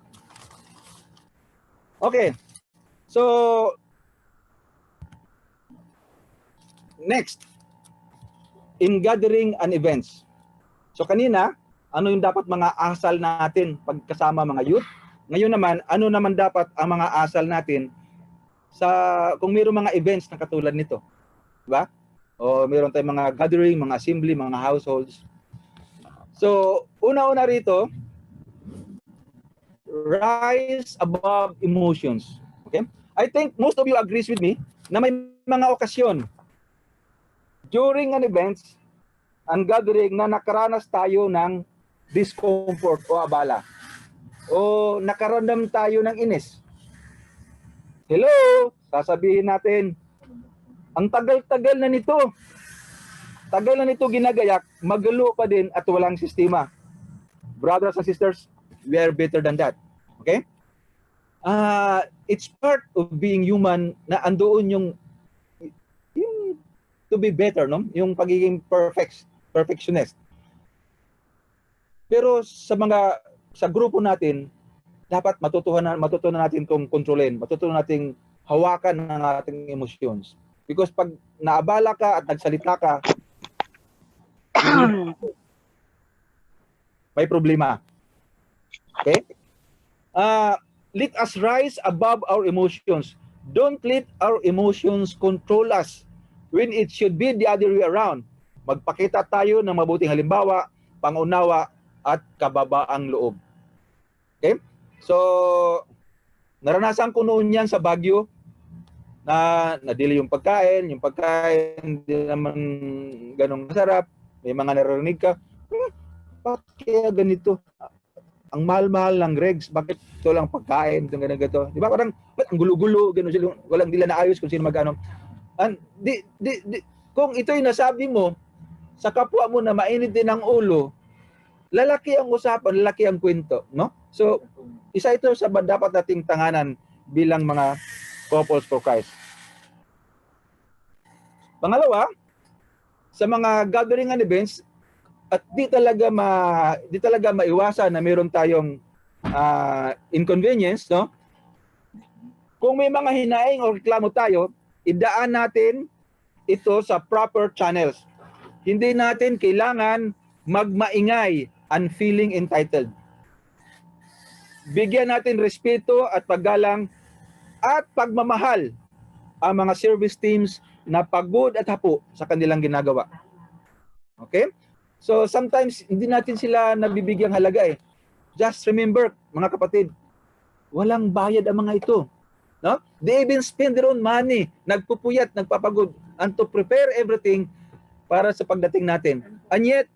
Speaker 5: Okay. So, next. In gathering and events. So kanina, ano yung dapat mga asal natin pagkasama mga youth? Ngayon naman, ano naman dapat ang mga asal natin kung mayroong mga events na katulad nito? Diba? O mayroon tayong mga gathering, mga assembly, mga households. So, una-una rito, rise above emotions. Okay? I think most of you agrees with me na may mga okasyon during an events and gathering na nakaranas tayo ng discomfort o abala. O nakaramdam tayo ng inis. Hello? Sasabihin natin, ang tagal-tagal na nito. Tagal na nito ginagayak, magulo pa din at walang sistema. Brothers and sisters, we are better than that. Okay? It's part of being human na andoon yung to be better, no? Yung pagiging perfectionist. Pero sa grupo natin, dapat matutunan natin kung kontrolin, matutunan natin hawakan ng ating emotions. Because pag naabala ka at nagsalita ka, may problema. Okay? Let us rise above our emotions. Don't let our emotions control us when it should be the other way around. Magpakita tayo ng mabuting halimbawa, pangunawa, at kababaang loob. Okay? So, naranasan ko noon yan sa Baguio na nadili yung pagkain hindi naman ganong masarap. May mga narinig ka, bakit kaya ganito? Ang mahal-mahal ng Regs, bakit ito lang pagkain, itong ganito. Di ba? Parang, ba't ang gulo-gulo, gano'n, walang dila na ayos kung sino mag-ano. Kung ito'y nasabi mo, sa kapwa mo na mainit din ang ulo, lalaki ang usapan, lalaki ang kwento, no? So, isa ito sa dapat nating tanganan bilang mga couples for Christ. Pangalawa, sa mga gathering and events, at di talaga maiwasan na meron tayong inconvenience, no? Kung may mga hinaing o reklamo tayo, idaan natin ito sa proper channels. Hindi natin kailangan magmaingay and feeling entitled. Bigyan natin respeto at paggalang at pagmamahal ang mga service teams na pagod at hapo sa kanilang ginagawa. Okay? So sometimes hindi natin sila nabibigyang halaga eh. Just remember, mga kapatid, walang bayad ang mga ito. No? They even spend their own money, nagpupuyat, nagpapagod, and to prepare everything para sa pagdating natin. And yet,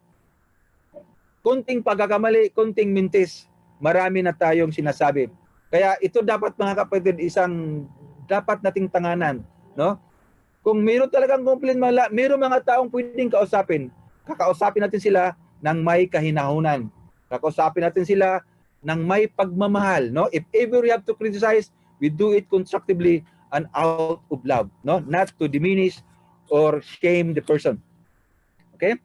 Speaker 5: kunting pagkakamali, kunting mintis, marami na tayong sinasabi. Kaya ito dapat, mga kapatid, isang dapat nating tanganan. No? Kung mayroon talagang complaint, mayroon mga taong pwedeng kausapin. Kakausapin natin sila ng may kahinahunan. Kakausapin natin sila ng may pagmamahal. No? If ever we have to criticize, we do it constructively and out of love. No? Not to diminish or shame the person. Okay?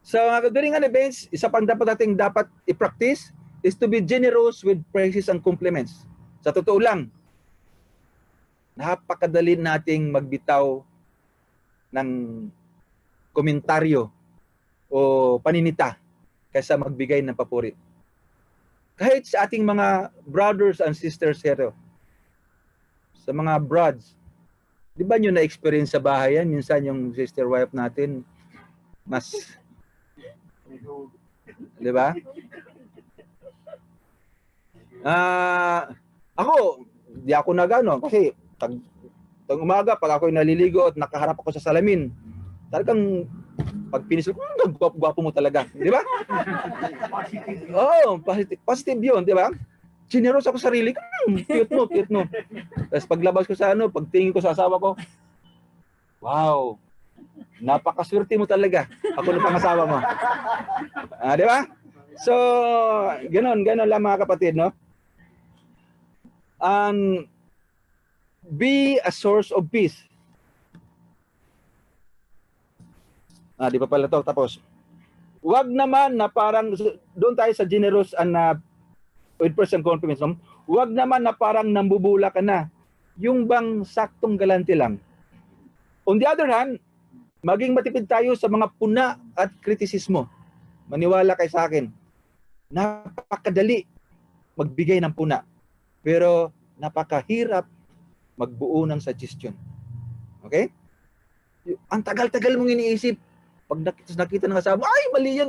Speaker 5: So, during an events, isa pang dapat i-practice is to be generous with praises and compliments. Sa totoo lang, napakadali nating magbitaw ng komentaryo o paninita kaysa magbigay ng papuri. Kahit sa ating mga brothers and sisters here, sa mga brods, di ba nyo na-experience sa bahay yan? Minsan yung sister wife natin, mas, di ba? Ako, di ako nagano kasi tag umaga pag ako'y naliligo at nakaharap ako sa salamin, talagang pag pinisil ko, gwapo mo talaga, di ba? Oh, positive yun, di ba? Generous ako sa sarili, cute mo. Tapos paglabas ko sa pagtingin ko sa asawa ko, wow, napakaswerte mo talaga. Ako na pangasawa mo. Di ba? So, ganon lang mga kapatid, no? Be a source of peace. Di pa pala to, tapos. Wag naman na parang, doon tayo sa generous and with person confidence, no? Wag naman na parang nambubula ka na. Yung bang saktong galante lang. On the other hand, maging matipid tayo sa mga puna at kritisismo. Maniwala kay sa akin. Napakadali magbigay ng puna. Pero napakahirap magbuo ng suggestion. Okay? Ang tagal-tagal mong iniisip. Pag nakita ng asawa, ay, mali yan.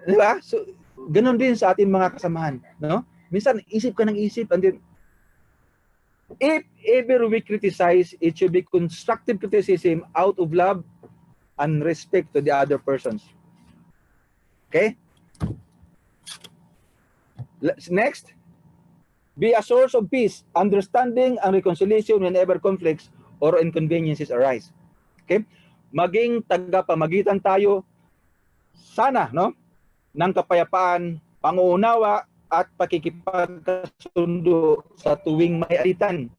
Speaker 5: Di ba? So, ganun din sa ating mga kasamahan. No? Minsan, isip ka ng isip. And then, if ever we criticize, it should be constructive criticism out of love and respect to the other persons. Okay? Next, be a source of peace, understanding and reconciliation whenever conflicts or inconveniences arise. Okay? Maging tagapamagitan tayo sana, no? Ng kapayapaan, panguunawa at pakikipagkasundo sa tuwing may alitan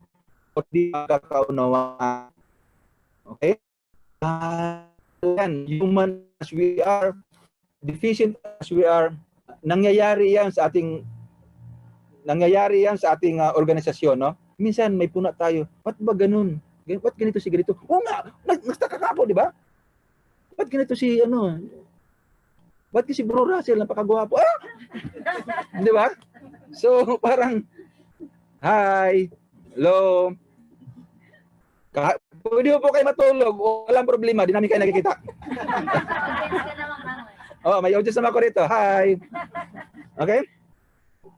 Speaker 5: o di magkakaunawaan. Okay? Human as we are, deficient as we are, nangyayari yan sa ating organisasyon, no? Minsan may puna tayo. Ba't ba ganun? Ba't ganito si ganito? Oo nga, nagtaka ka ako, di ba? Ba't ganito si ano? Ba't si Bro Russell napakagwapo? Ah! Di ba? So parang, hi, hello. Pwede po kayo matulog. Walang problema, di namin kayo nakikita. Oh, may audience naman ako rito. Hi. Okay?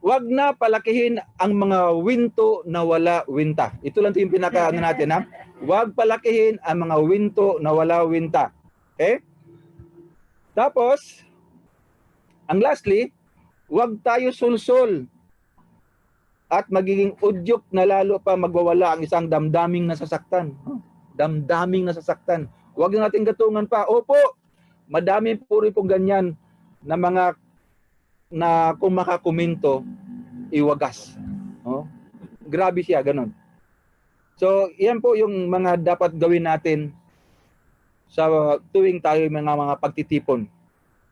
Speaker 5: Wag na palakihin ang mga winto na wala winta. Ito lang yung pinaka-ano natin, ha? Wag palakihin ang mga winto na wala winta. Okay? Tapos, ang lastly, wag tayo sulsul at magiging udyok na lalo pa magwawala ang isang damdaming nasasaktan. Damdaming nasasaktan. Wag na natin gatungan pa. Opo, madami po rin po ganyan na mga na kung makakomento, iwagas. Oh? Grabe siya, ganun. So, yan po yung mga dapat gawin natin sa tuwing tayo mga pagtitipon.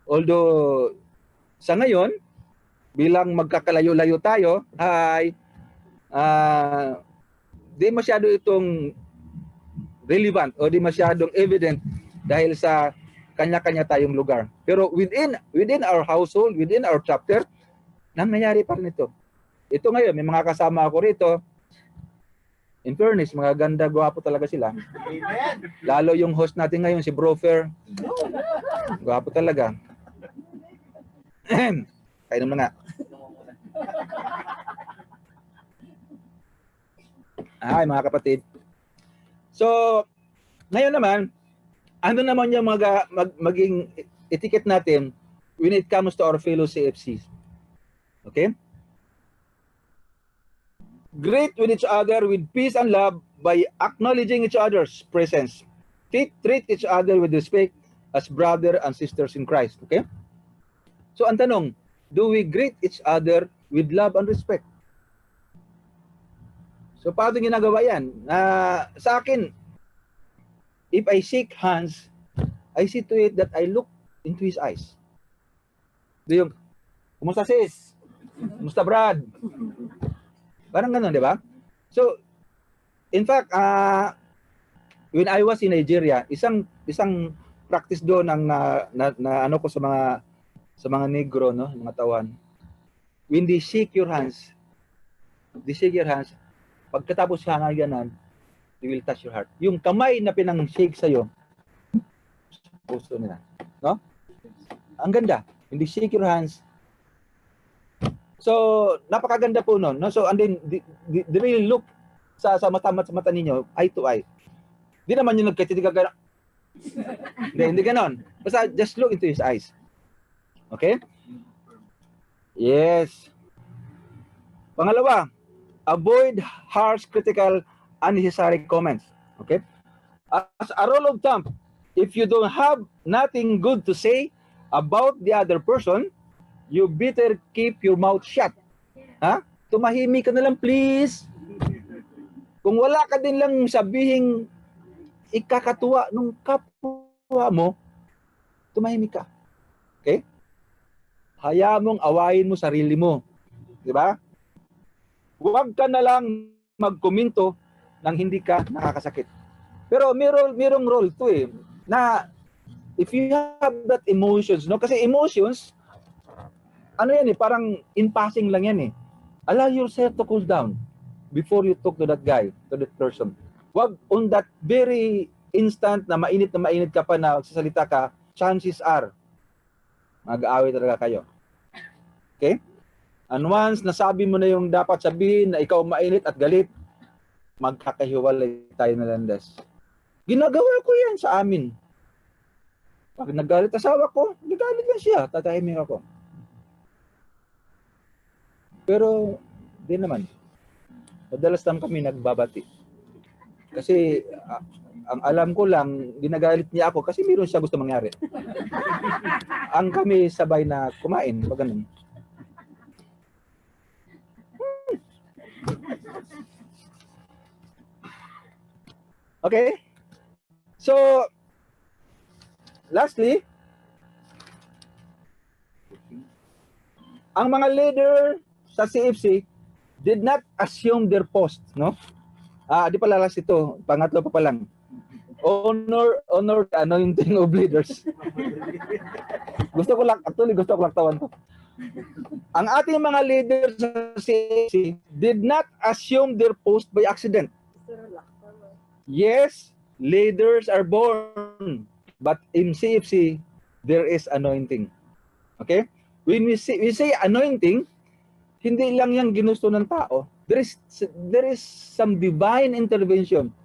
Speaker 5: Although, sa ngayon, bilang magkakalayo-layo tayo, di masyado itong relevant o di masyadong evident dahil sa kanya-kanya tayong lugar. Pero within our household, within our chapter, nangyayari pa rin ito. Ito ngayon, may mga kasama ako rito. In fairness, mga ganda, gwapo talaga sila. Amen. Lalo yung host natin ngayon, si Brofer. Gwapo talaga. Kainom na nga. Ay, mga kapatid. So, ngayon naman, ano naman yung maging etiquette natin when it comes to our fellow CFCs? Okay? Greet with each other with peace and love by acknowledging each other's presence. Treat each other with respect as brother and sisters in Christ. Okay? So, ang tanong, do we greet each other with love and respect? So, paano ginagawa yan? Sa akin, if I shake hands, I see to it that I look into his eyes. Yung, kumusta sis? Kumusta Brad? Parang ganun, di ba? So, in fact, when I was in Nigeria, isang practice doon ang na ano ko sa mga negro, no, mga tawan. When they shake your hands, pagkatapos hanga ganan, they will touch your heart. Yung kamay na pinang-shake sa'yo, puso nila. No? Ang ganda. Hindi shake your hands. So, napakaganda po nun. No? So, and then, they really look sa mata ninyo, eye to eye. Di naman yung nagkatitig ka hindi ganon. Basta just look into his eyes. Okay? Yes. Pangalawa, avoid harsh, critical, unnecessary comments. Okay? As a rule of thumb, if you don't have nothing good to say about the other person, you better keep your mouth shut. Ha? Tumahimik ka na lang, please. Kung wala ka din lang sabihing ikakatuwa nung kapwa mo, tumahimik ka. Okay? Hayaan mong awayin mo sarili mo. Di ba? Huwag ka na lang magkomento nang hindi ka nakakasakit. Pero merong role to eh, na if you have that emotions, no? Kasi emotions, ano yan eh, parang in passing lang yan eh. Allow yourself to cool down before you talk to that guy, to that person. Wag on that very instant na mainit ka pa na magsasalita ka, chances are, mag-aaway talaga kayo. Okay? And once nasabi mo na yung dapat sabihin na ikaw mainit at galit, magkakahiwalay tayo na landas. Ginagawa ko yan sa amin. Pag nagalit asawa ko, nagalit lang siya, tatahimik ako. Pero, di naman. Madalas naman kami nagbabati. Kasi, ang alam ko lang, ginagalit niya ako kasi meron siya gusto mangyari. Ang kami sabay na kumain, pag ganun. Okay? So, lastly, ang mga leader sa CFC, did not assume their post, no? Di pala last ito, pangatlo pa lang. Honor the anointing of leaders. gusto ko lang tawan to. Ang ating mga leaders sa CFC did not assume their post by accident. Yes, leaders are born, but in CFC there is anointing. Okay? When we say anointing, hindi lang yang ginusto ng tao. There is some divine intervention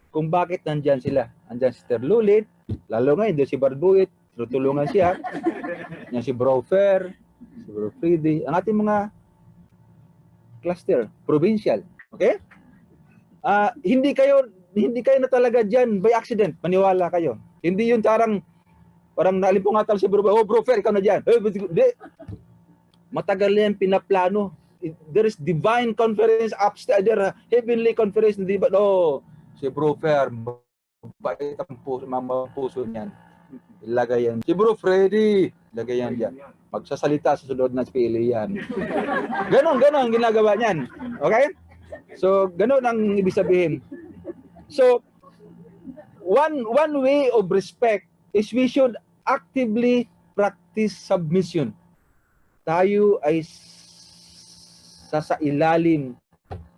Speaker 5: kung bakit nandyan sila. Andyan si Sister Lulit, lalo ngayon, si Barbuit, tutulungan siya. Yan si Bro Fer, si Bro Freddy, ang ating mga cluster, provincial. Okay? Hindi kayo na talaga dyan by accident, maniwala kayo. Hindi yun parang nalipungatal si Bro, Bro Fer, ikaw na dyan. Hindi. Matagal yan pinaplano. There is divine conference upstairs, there heavenly conference, di ba? No, si Bro Fer, mabait ang puso niyan. Ilagay yan. Si Bro Freddy, ilagay yan dyan. Magsasalita sa sunod na pili yan. Ganon ang ginagawa niyan. Okay? So, ganon ang ibig sabihin. So, one way of respect is we should actively practice submission. Tayo ay sasailalim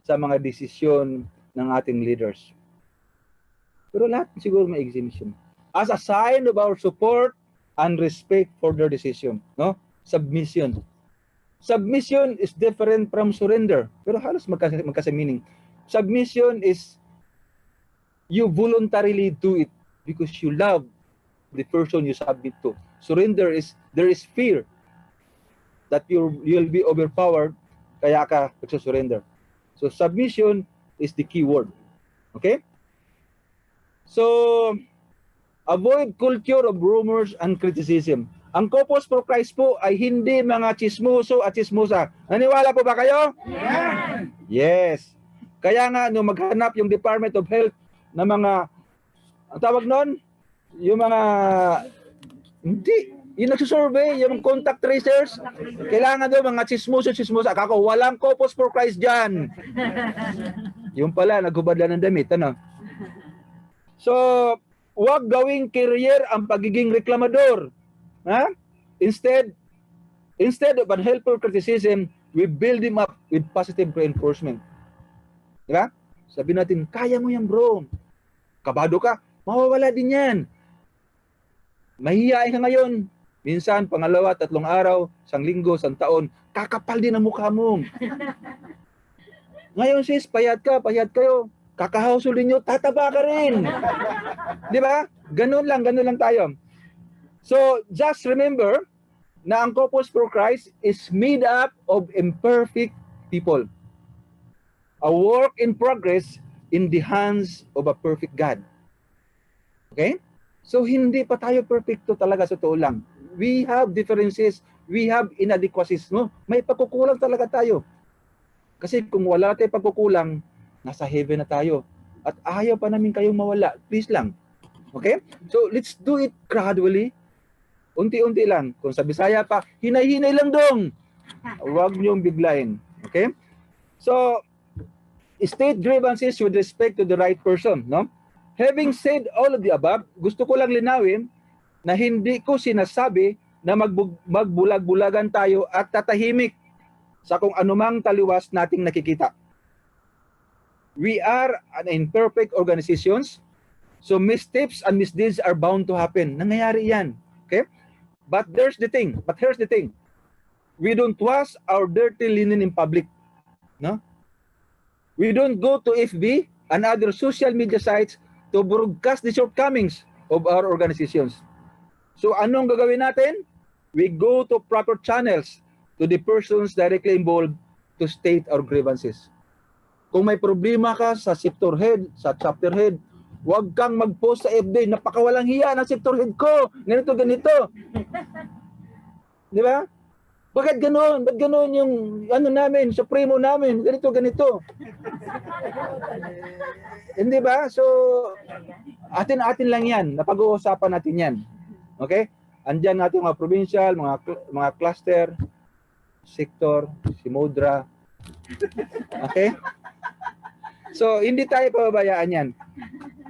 Speaker 5: sa mga desisyon ng ating leaders. Pero lahat siguro may exemption. As a sign of our support and respect for their decision, no? Submission. Submission is different from surrender. Pero halos magkasa meaning. Submission is you voluntarily do it because you love the person you submit to. Surrender is there is fear that you'll be overpowered, kaya ka nagsusurrender. So submission is the key word. Okay? So avoid culture of rumors and criticism. Ang Corpus for Christ po ay hindi mga chismoso at chismosa. Naniwala po ba kayo? Yes! Yes. Kaya nga nung maghanap yung Department of Health na mga, ang tawag nun, yung mga, hindi, yung nagsusurvey, yung contact tracers, kailangan daw mga chismoso. Ako, walang Corpus for Christ dyan. Yung pala, naghubad lang ng damit, ano? So, huwag gawing career ang pagiging reklamador. Ha? Instead of unhelpful criticism, we build him up with positive reinforcement. Diba? Sabi natin, kaya mo yan bro. Kabado ka, mawawala din yan. Mahihiyain ka ngayon. Minsan, pangalawa, 3 araw, 1 linggo, 1 taon, kakapal din ang mukha mo. Ngayon sis, payat kayo. Kakahausulin nyo, tataba ka rin. Di ba? Ganun lang tayo. So, just remember na ang Corpus for Christ is made up of imperfect people. A work in progress in the hands of a perfect God. Okay? So, hindi pa tayo perfecto talaga sa totoo lang. We have differences. We have inadequacies. No? May pagkukulang talaga tayo. Kasi kung wala tayong pagkukulang, nasa heaven na tayo. At ayaw pa namin kayong mawala. Please lang. Okay? So, let's do it gradually. Unti-unti lang. Kung sa Bisaya pa, hinay-hinay lang dong. Huwag niyong biglayin. Okay? So, state grievances with respect to the right person. No? Having said all of the above, gusto ko lang linawin na hindi ko sinasabi na magbulag-bulagan tayo at tatahimik sa kung anumang taliwas nating nakikita. We are an imperfect organizations, so missteps and misdeeds are bound to happen. Nangyayari yan. Okay? But here's the thing. We don't wash our dirty linen in public. No? We don't go to FB and other social media sites to broadcast the shortcomings of our organizations. So anong gagawin natin? We go to proper channels to the persons directly involved to state our grievances. Kung may problema ka sa sector head, sa chapter head, huwag kang mag-post sa FB, napakawalang hiya ng sector head ko, ganito. Di ba? Bakit ganoon? Ba't ganoon yung namin, supremo namin, ganito. Hindi ba? So, atin lang yan, napag-uusapan natin yan. Okay? Andyan natin mga provincial, mga cluster, sector, si Modra, Okay? So, hindi tayo pababayaan yan.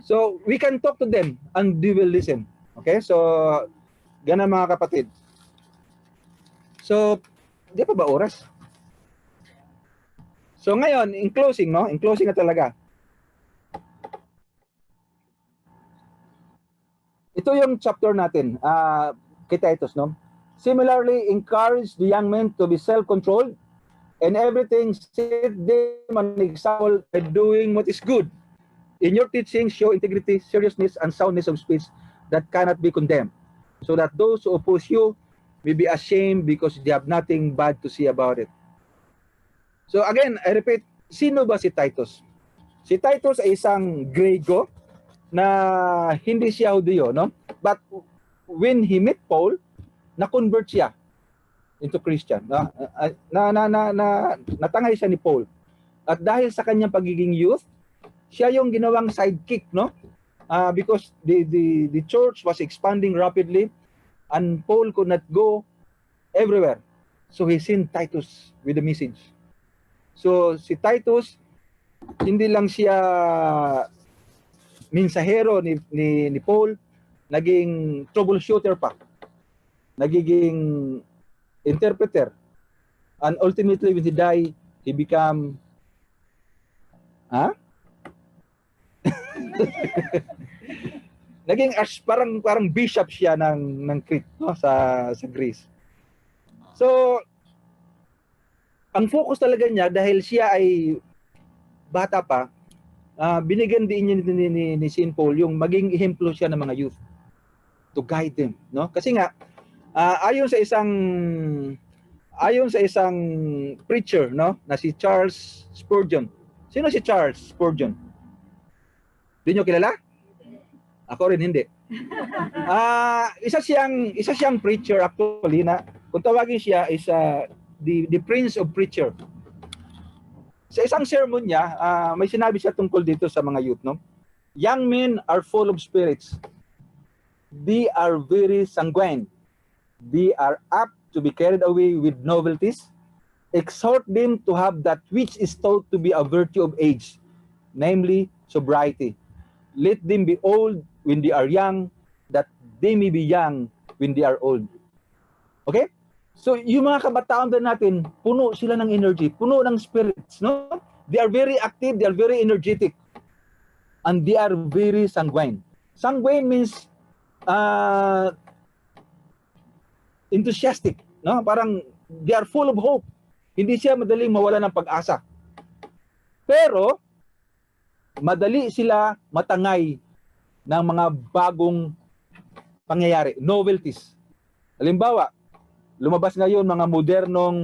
Speaker 5: So, we can talk to them and they will listen. Okay? So, ganun mga kapatid. So, di pa ba oras? So, ngayon, in closing, no? In closing na talaga. Ito yung chapter natin, kay Titus, no? Similarly, encourage the young men to be self-controlled and everything, set them an example by doing what is good. In your teaching, show integrity, seriousness, and soundness of speech that cannot be condemned, so that those who oppose you may be ashamed because they have nothing bad to say about it. So again, I repeat, sino ba si Titus? Si Titus ay isang Grego na hindi siya Hudyo, no? But when he met Paul, na-convert siya into Christian. Natangay siya ni Paul. At dahil sa kanyang pagiging youth, siya yung ginawang sidekick, no? Because the church was expanding rapidly and Paul could not go everywhere. So he sent Titus with the message. So si Titus, hindi lang siya mensahero ni Paul, naging troubleshooter pa. Nagiging interpreter. And ultimately when he died, he became naging parang bishop siya ng Crete, no, sa Greece. So ang focus talaga niya dahil siya ay bata pa, binigyan din niya ni Saint Paul yung maging ehemplo siya ng mga youth to guide them, no? Kasi nga ayon sa isang preacher, no, na si Charles Spurgeon. Sino si Charles Spurgeon? Di nyo kilala? Ako rin hindi. Isa siyang preacher actually na kung tawagin siya is the Prince of Preacher. Sa isang sermon niya, may sinabi siya tungkol dito sa mga youth, no? Young men are full of spirits. They are very sanguine. They are apt to be carried away with novelties. Exhort them to have that which is thought to be a virtue of age, namely sobriety. Let them be old when they are young, that they may be young when they are old. Okay? So, yung mga kabataan din natin, puno sila ng energy, puno ng spirits, no? They are very active, they are very energetic, and they are very sanguine. Sanguine means enthusiastic, no? Parang they are full of hope. Hindi siya madaling mawala ng pag-asa. Pero, madali sila matangay ng mga bagong pangyayari, novelties. Halimbawa, lumabas ngayon mga modernong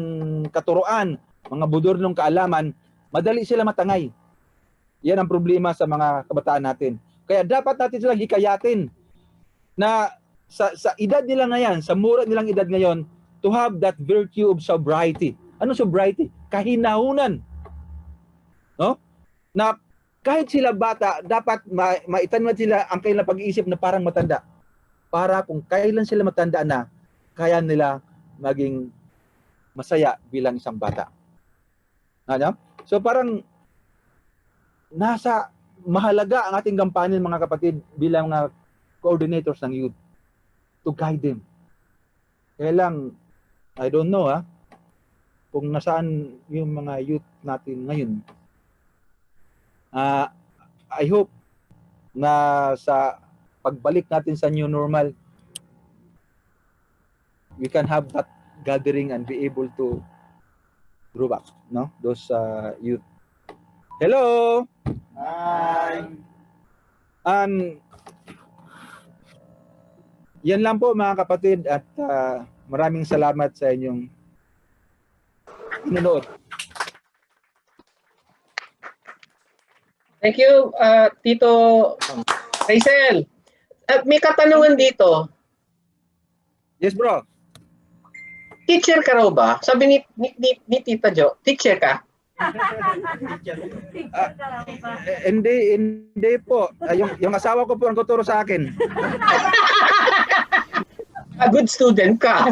Speaker 5: katuruan, mga modernong kaalaman, madali sila matangay. Yan ang problema sa mga kabataan natin. Kaya dapat natin silang hikayatin na sa edad nila ngayon, sa mura nilang edad ngayon, to have that virtue of sobriety. Ano sobriety? Kahinahunan. No? Na kahit sila bata, dapat maitanwad sila ang kailang pag-iisip na parang matanda. Para kung kailan sila matanda na, kaya nila maging masaya bilang isang bata. Ano? So parang nasa mahalaga ang ating gampanin mga kapatid bilang coordinators ng youth to guide them. Kaya lang, I don't know kung nasaan yung mga youth natin ngayon. I hope na sa pagbalik natin sa new normal, we can have that gathering and be able to grow back, no? Those youth. Hello. Hi. Yan lang po mga kapatid at maraming salamat sa inyong nanonood.
Speaker 4: Thank you, Tito Raizel. May katanungan dito.
Speaker 5: Yes, bro.
Speaker 4: Teacher ka raw ba? Sabi ni Tita Jo, teacher ka?
Speaker 5: Hindi po. Yung asawa ko po ang tuturo sa akin.
Speaker 4: A good student ka.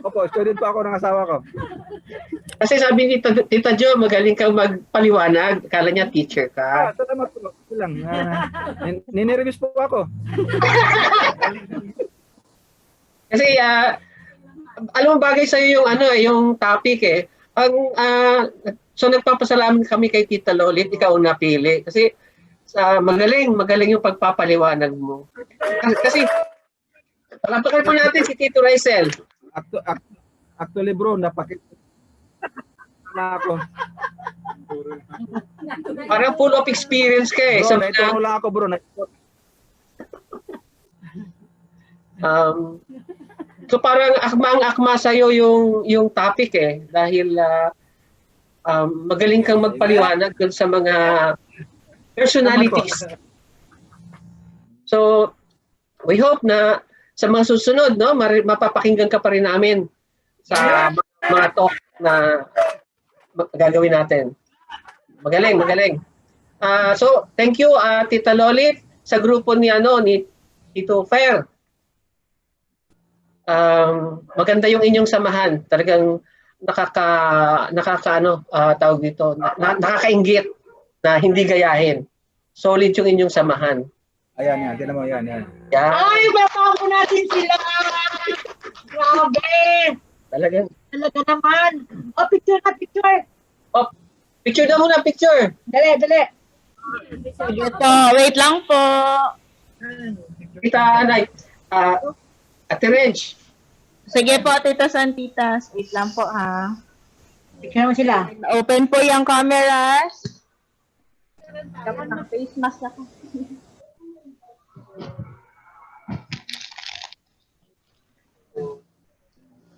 Speaker 5: Opo, student po ako ng asawa ko.
Speaker 4: Kasi sabi ni Tita Jo, magaling kang magpaliwanag. Kala niya teacher ka.
Speaker 5: Salamat po. Ito lang. Ninervous po ako.
Speaker 4: Kasi alam mo bagay sa yung yung topic eh. So nagpapasalamat kami kay Tita Lolit, ikaw ang napili kasi magaling yung pagpapaliwanag mo. Kasi palapakan po natin si Tito Rysel.
Speaker 5: Actually bro, napakita na ako.
Speaker 4: Parang full of experience ka eh.
Speaker 5: Bro, naituro lang ako bro.
Speaker 4: So parang akma sa'yo yung topic eh. Dahil magaling kang magpaliwanag dun sa mga personalities. So, we hope na sa mga susunod, no, mapapakinggan ka pa rin namin sa mga talk na gagawin natin. Magaling. So, thank you Tita Lolit sa grupo ni Tito Fair. Maganda yung inyong samahan. Talagang tawag dito, nakakainggit na hindi gayahin. Solid yung inyong samahan.
Speaker 5: Ayan. Tignan mo, yan.
Speaker 4: Yeah.
Speaker 6: Ay, baba ko natin sila. Grabe.
Speaker 4: Talaga
Speaker 6: naman. O, picture.
Speaker 4: Picture na muna, picture.
Speaker 6: Dali. Sige po, wait lang po.
Speaker 4: Kita, Ate Reg.
Speaker 6: Sige po, Tita Santitas. Wait lang po, ha. Picture mo sila. Open po yung cameras. Dapat naka-face mask ako.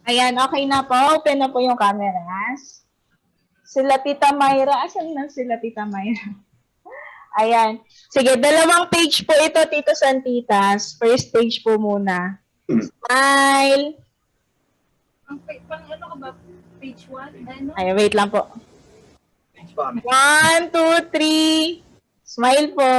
Speaker 6: Ayan, okay na po. Open na po yung cameras. Sila Tita Mayra. Asan na sila Tita Mayra? Ayan. Sige, 2 page po ito, Tito Santitas. First page po muna. Smile.
Speaker 2: Pang ano ka ba? Page 1? Ano?
Speaker 6: Ay, wait lang po. 1, 2, 3. Smile po.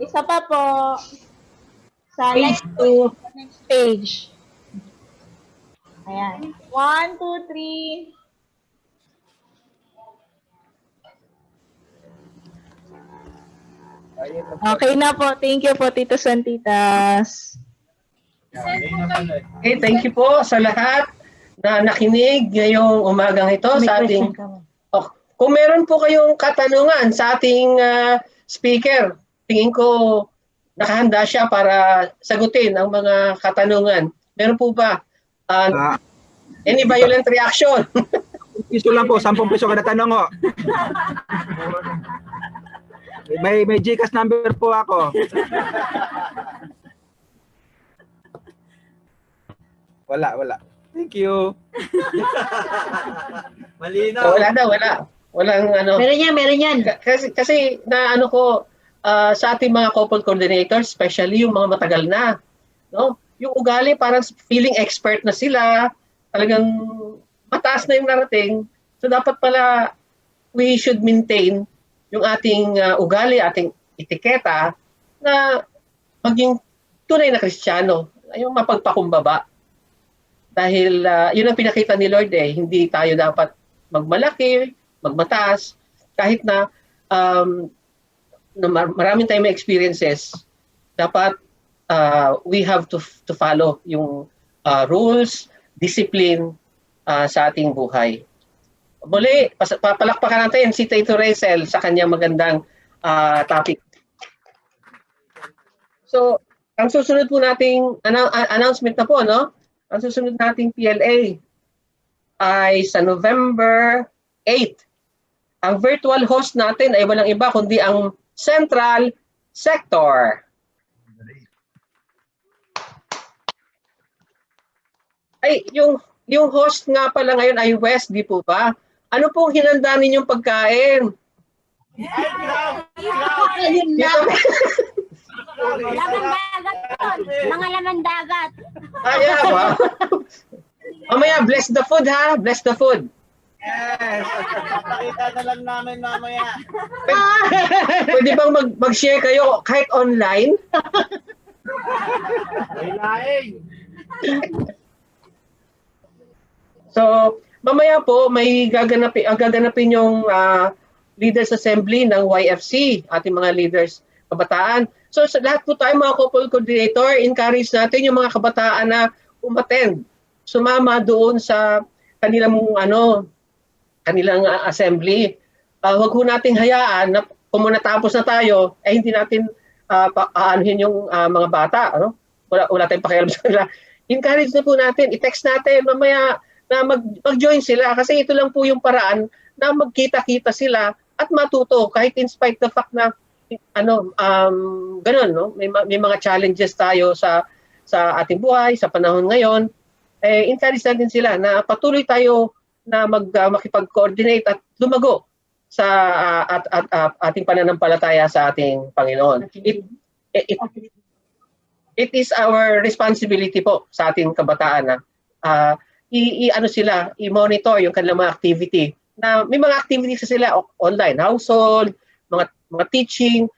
Speaker 6: Isa pa po. Sa
Speaker 4: Page
Speaker 6: next page. Ayan. 1, 2, 3. Okay na po. Thank you po, Tito Santitas.
Speaker 4: Okay, thank you po sa lahat na nakinig ngayong umagang ito sa ating... Kung meron po kayong katanungan sa ating speaker, tingin ko nakahanda siya para sagutin ang mga katanungan. Meron po ba? Any violent reaction?
Speaker 5: Piso lang po, 10 piso kada tanong ko. May GCash number po ako. Wala. Thank you.
Speaker 3: Malinaw.
Speaker 4: Wala. Walang ano.
Speaker 6: Meron yan.
Speaker 4: Kasi na sa ating mga couple coordinators, especially yung mga matagal na, no? Yung ugali parang feeling expert na sila, talagang mataas na yung narating. So dapat pala we should maintain yung ating ugali, ating etiketa na maging tunay na Kristiyano, yung mapagpakumbaba. Dahil yun ang pinakita ni Lord hindi tayo dapat magmalaki, magmataas, kahit na maraming tayong experiences, dapat we have to follow yung rules, discipline sa ating buhay. Muli, papalakpakan natin si Tito Rysel sa kanyang magandang topic. So, ang susunod po nating announcement na po, no? Ang susunod nating PLA ay sa November 8. Ang virtual host natin ay walang iba kundi ang Central Sector. Ay, yung host nga pala ngayon ay West, di po ba? Ano pong hinanda ninyong pagkain?
Speaker 2: Ayun na. Laman dagat yun. Mga laman dagat.
Speaker 4: Ay, ba? Mamaya, bless the food ha. Bless the food.
Speaker 3: Yes. Pakita na lang namin mamaya.
Speaker 4: Pwede bang mag-share kayo kahit online?
Speaker 3: May laing.
Speaker 4: So, mamaya po may gaganapin yung Leaders Assembly ng YFC, ating mga leaders kabataan. So, sa lahat po tayo mga couple coordinator, encourage natin yung mga kabataan na umattend, sumama doon sa kanilang assembly. Huwag ho nating hayaan na kung natapos na tayo, hindi natin aanuhin yung mga bata. Ano? Wala tayong pakialam sa kanila. Encourage na po natin, i-text natin mamaya na mag-join sila kasi ito lang po yung paraan na magkita-kita sila at matuto kahit in spite the fact na ganun, no? May mga challenges tayo sa ating buhay, sa panahon ngayon. Encourage natin sila na patuloy tayo na makipag-coordinate at lumago sa ating pananampalataya sa ating Panginoon. It is our responsibility po sa ating kabataan na i-monitor yung kanilang mga activity. Na may mga activities sila online, household, mga teaching.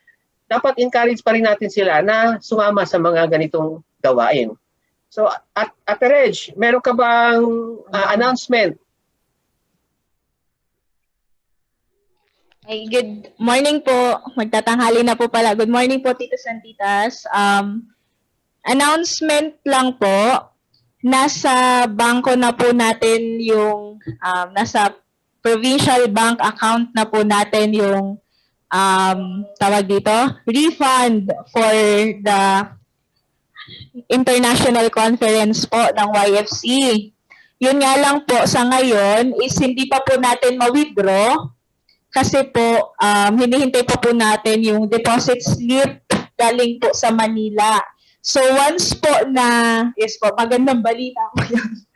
Speaker 4: Dapat encourage pa rin natin sila na sumama sa mga ganitong gawain. So, at Reg, meron ka bang announcement?
Speaker 6: Ay, good morning po. Magtatanghali na po pala. Good morning po, titos and titas. Announcement lang po. Nasa bangko na po natin yung, nasa provincial bank account na po natin yung, tawag dito, refund for the international conference po ng YFC. Yun nga lang po, sa ngayon, is hindi pa po natin ma-withdraw kasi po, hinihintay pa po natin yung deposit slip galing po sa Manila. So once po na, yes po, magandang balita po yun.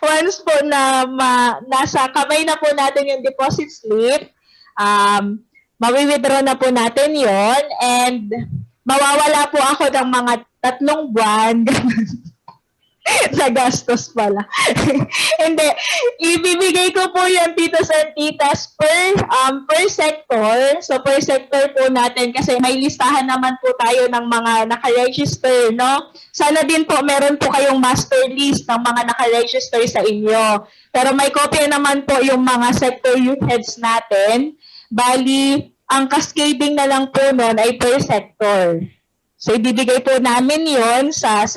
Speaker 6: Once po na nasa kamay na po natin yung deposit slip, mawi-withdraw na po natin yon and mawawala po ako ng mga 3 buwan sa gastos pala. Hindi, ibibigay ko po yung titos and titas per sector. So per sector po natin kasi may listahan naman po tayo ng mga naka-register, no? Sana din po meron po kayong master list ng mga naka-register sa inyo. Pero may kopya naman po yung mga sector youth heads natin. Bali, ang cascading na lang po nun ay per sector. So ibibigay po namin yon sa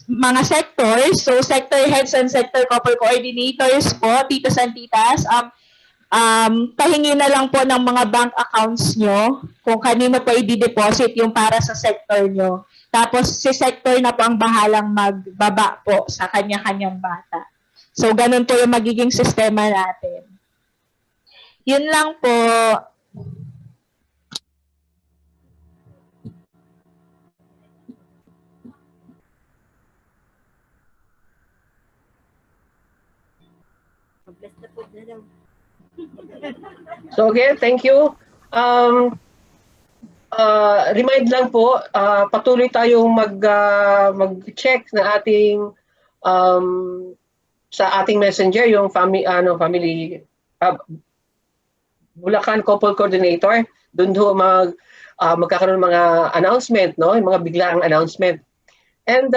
Speaker 6: mga sectors, so sector heads and sector couple coordinators po, titos and titas, pahingi na lang po ng mga bank accounts nyo kung kanino po i-deposit yung para sa sector nyo. Tapos si sector na po ang bahalang magbaba po sa kanya-kanyang bata. So ganun po yung magiging sistema natin. Yun lang po.
Speaker 4: So again, thank you. Remind lang po, patuloy tayong mag-check na ating sa ating messenger yung family Bulacan Couple Coordinator. Doon ho magkakaroon mga announcement, no? Yung mga biglaang announcement. And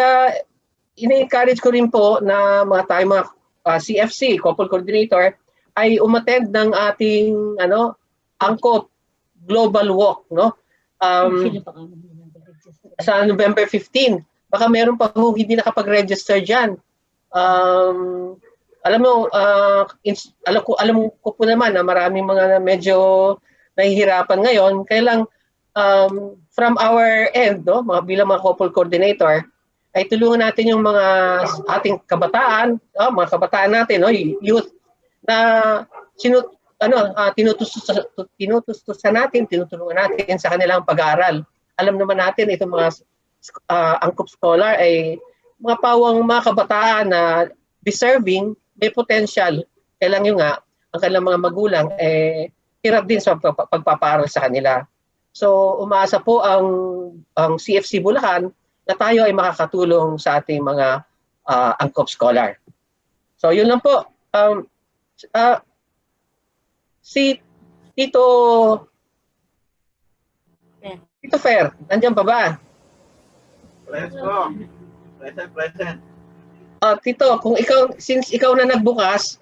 Speaker 4: ina-encourage ko rin po na mga CFC Couple Coordinator ay umattend ng ating Angkop Global Walk, no? Sa November 15. Baka meron pa hindi nakapag-register diyan. Alam ko po naman na maraming mga medyo nahihirapan ngayon. Kaya lang from our end, no, bilang mga couple coordinator, ay tulungan natin yung mga ating kabataan, mga kabataan natin, no, youth na tinutustusan natin, tinutulungan natin sa kanilang pag-aaral. Alam naman natin itong mga Angkop Scholar ay mga pawang mga kabataan na deserving, may potential. Kailang yung ang kanilang mga magulang hirap din sa pagpapaaral sa kanila. So umaasa po ang CFC Bulacan na tayo ay makakatulong sa ating mga Angkop Scholar. So yun lang po. Si Tito Fer, nandiyan pa ba?
Speaker 1: Let's go. Present.
Speaker 4: Tito, kung since ikaw na nagbukas,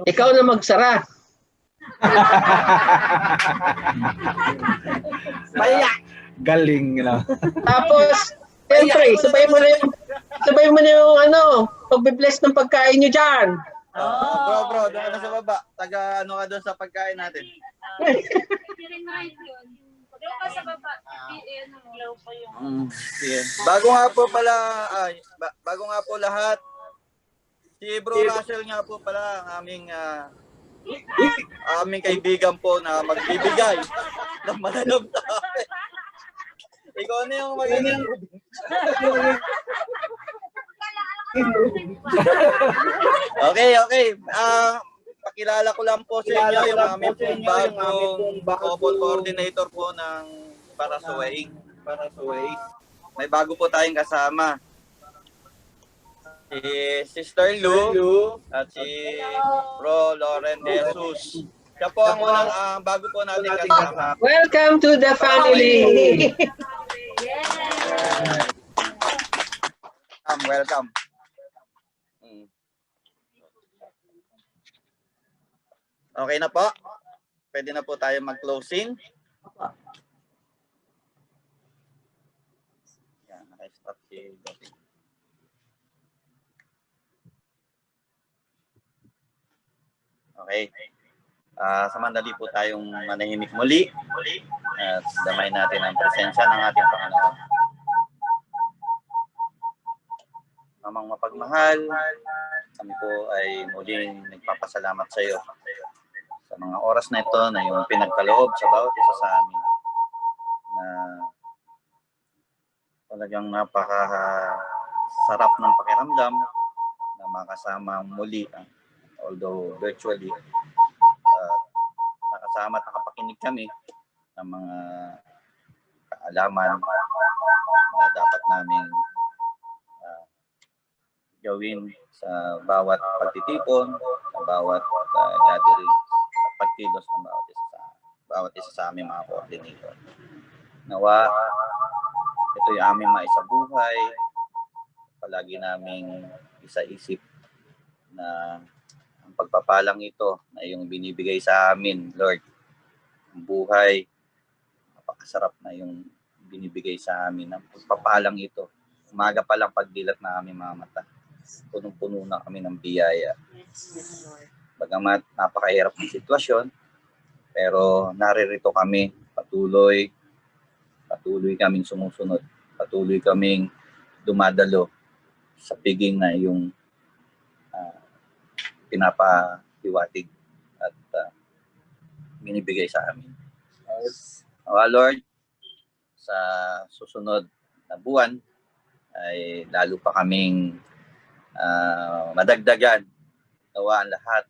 Speaker 4: ikaw na magsara.
Speaker 5: Galing,
Speaker 4: Tapos, siyempre, sabay mo na yung pagbe-bless ng pagkain nyo dyan.
Speaker 1: Bro, doon ka na sa baba. Taga ano ka doon sa pagkain natin. Sige. Bago nga po lahat, si Bro Russell nga po pala ang aming kaibigan po na magbibigay ng mananap sa akin. Ikaw na yung magiging Okay. Pakilala ko lang po sa inyo yung aming pong bagong couple coordinator po ng para sa Way. May bago po tayong kasama. Si Sister Lou at si Bro Loren De Jesus. Siya po ang unang bago po natin kasama.
Speaker 4: Welcome to the family!
Speaker 1: Welcome. Okay na po? Pwede na po tayo mag-closing. Yan, naka-stop si Dottie. Okay. Samandali po tayong manahimik muli at damay natin ang presensya ng ating Panginoon. Amang mapagmahal, kami po ay muling nagpapasalamat sa iyo sa mga oras na ito na yung pinagkaloob sa bawat isa sa amin na talagang napakasarap ng pakiramdam na makasama muli, although virtually, nakasama at nakapakinig kami ng mga kaalaman na dapat namin gawin sa bawat pagtitipon, sa bawat gathering, at pagkilos ng bawat isa sa aming mga coordinator. Nawa, ito yung aming maisabuhay, palagi naming isa-isip na ang pagpapalang ito na yung binibigay sa amin, Lord, ang buhay, napakasarap na yung binibigay sa amin. Ang pagpapalang ito, umaga pa lang pagdilat na aming mga mata. Punong-puno na kami ng biyaya. Bagamat napakahirap ng sitwasyon, pero naririto kami patuloy kaming sumusunod, patuloy kaming dumadalo sa piging na yung pinapahiwatig at binibigay sa amin. Lord, sa susunod na buwan ay lalo pa kaming madagdagan. Nawa ang lahat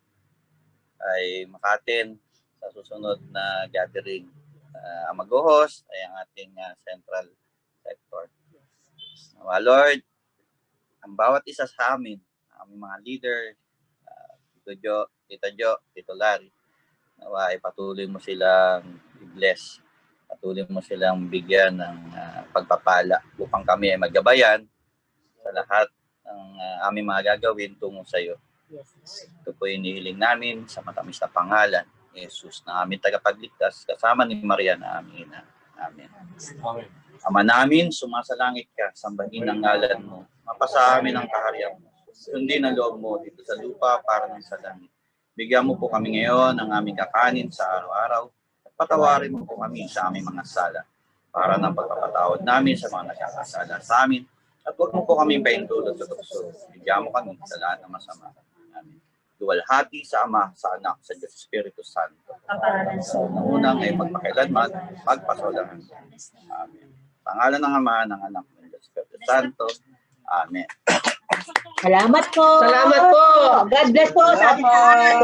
Speaker 1: ay makaten sa susunod na gathering. Ang mag-host ay ang ating central sector. Nawa, Lord, ang bawat isa sa amin, aming mga leader, Tita Jo, Tito Larry, nawa ay patuloy mo silang i-bless. Patuloy mo silang bigyan ng pagpapala upang kami ay maggabayan sa lahat ng aming mga gagawin tungo sa iyo. Ito po inihiling namin sa matamis na pangalan ni Jesus na aming tagapagligtas kasama ni Maria na aming ina. Amen. Ama namin, sumasalangit ka, sambahin ang ngalan mo. Mapasa amin ang kaharian mo. Sundin ang loob mo dito sa lupa para ng sa langit. Bigyan mo po kami ngayon ng aming kakanin sa araw-araw at patawarin mo po kami sa aming mga sala para ng pagpapatawad namin sa mga nagkakasala sa amin at huwag mo po kami paintulot sa tukso. Bigyan mo kami sa lahat ng masama. Amen. Luwalhati sa Ama, sa Anak, sa Diyos Espiritu Santo. Sa unang ay magpakailanman, magpasawalan. Amen. Pangalan ng Ama, ng Anak, ng Diyos Espiritu Santo. Amen.
Speaker 6: Salamat po.
Speaker 4: Salamat po.
Speaker 6: God bless po sa ating lahat.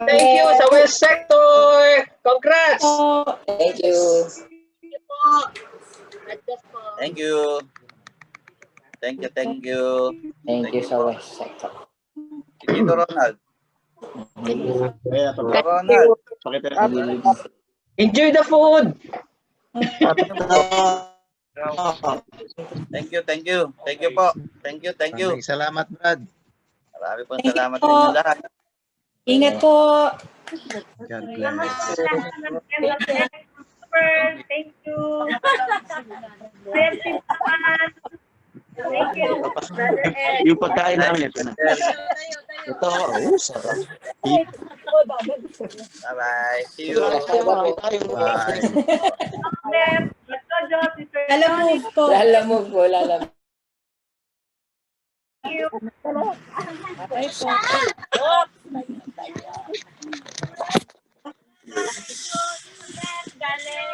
Speaker 4: Thank you sa West Sector. Congrats.
Speaker 6: Thank you.
Speaker 1: Thank you. Thank you.
Speaker 7: Thank you sa West Sector.
Speaker 1: Tito Ronald.
Speaker 3: Ronald.
Speaker 4: Enjoy the food.
Speaker 3: Thank you, thank you. Thank you po. Thank you, thank you.
Speaker 7: Salamat, Brad.
Speaker 3: Marami pong
Speaker 2: Thank you
Speaker 3: salamat
Speaker 2: po.
Speaker 3: sa inyo lahat.
Speaker 2: Ingat po.
Speaker 7: God bless.
Speaker 2: Thank you. Thank you, Brother Ed.
Speaker 8: Yung pagkain namin ito na. Ito, sarap.
Speaker 3: Bye-bye. See you.
Speaker 7: Bye.
Speaker 2: Lalamove po.
Speaker 9: Lalamog po, lalamog.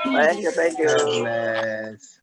Speaker 3: Thank you, thank you.
Speaker 7: God bless.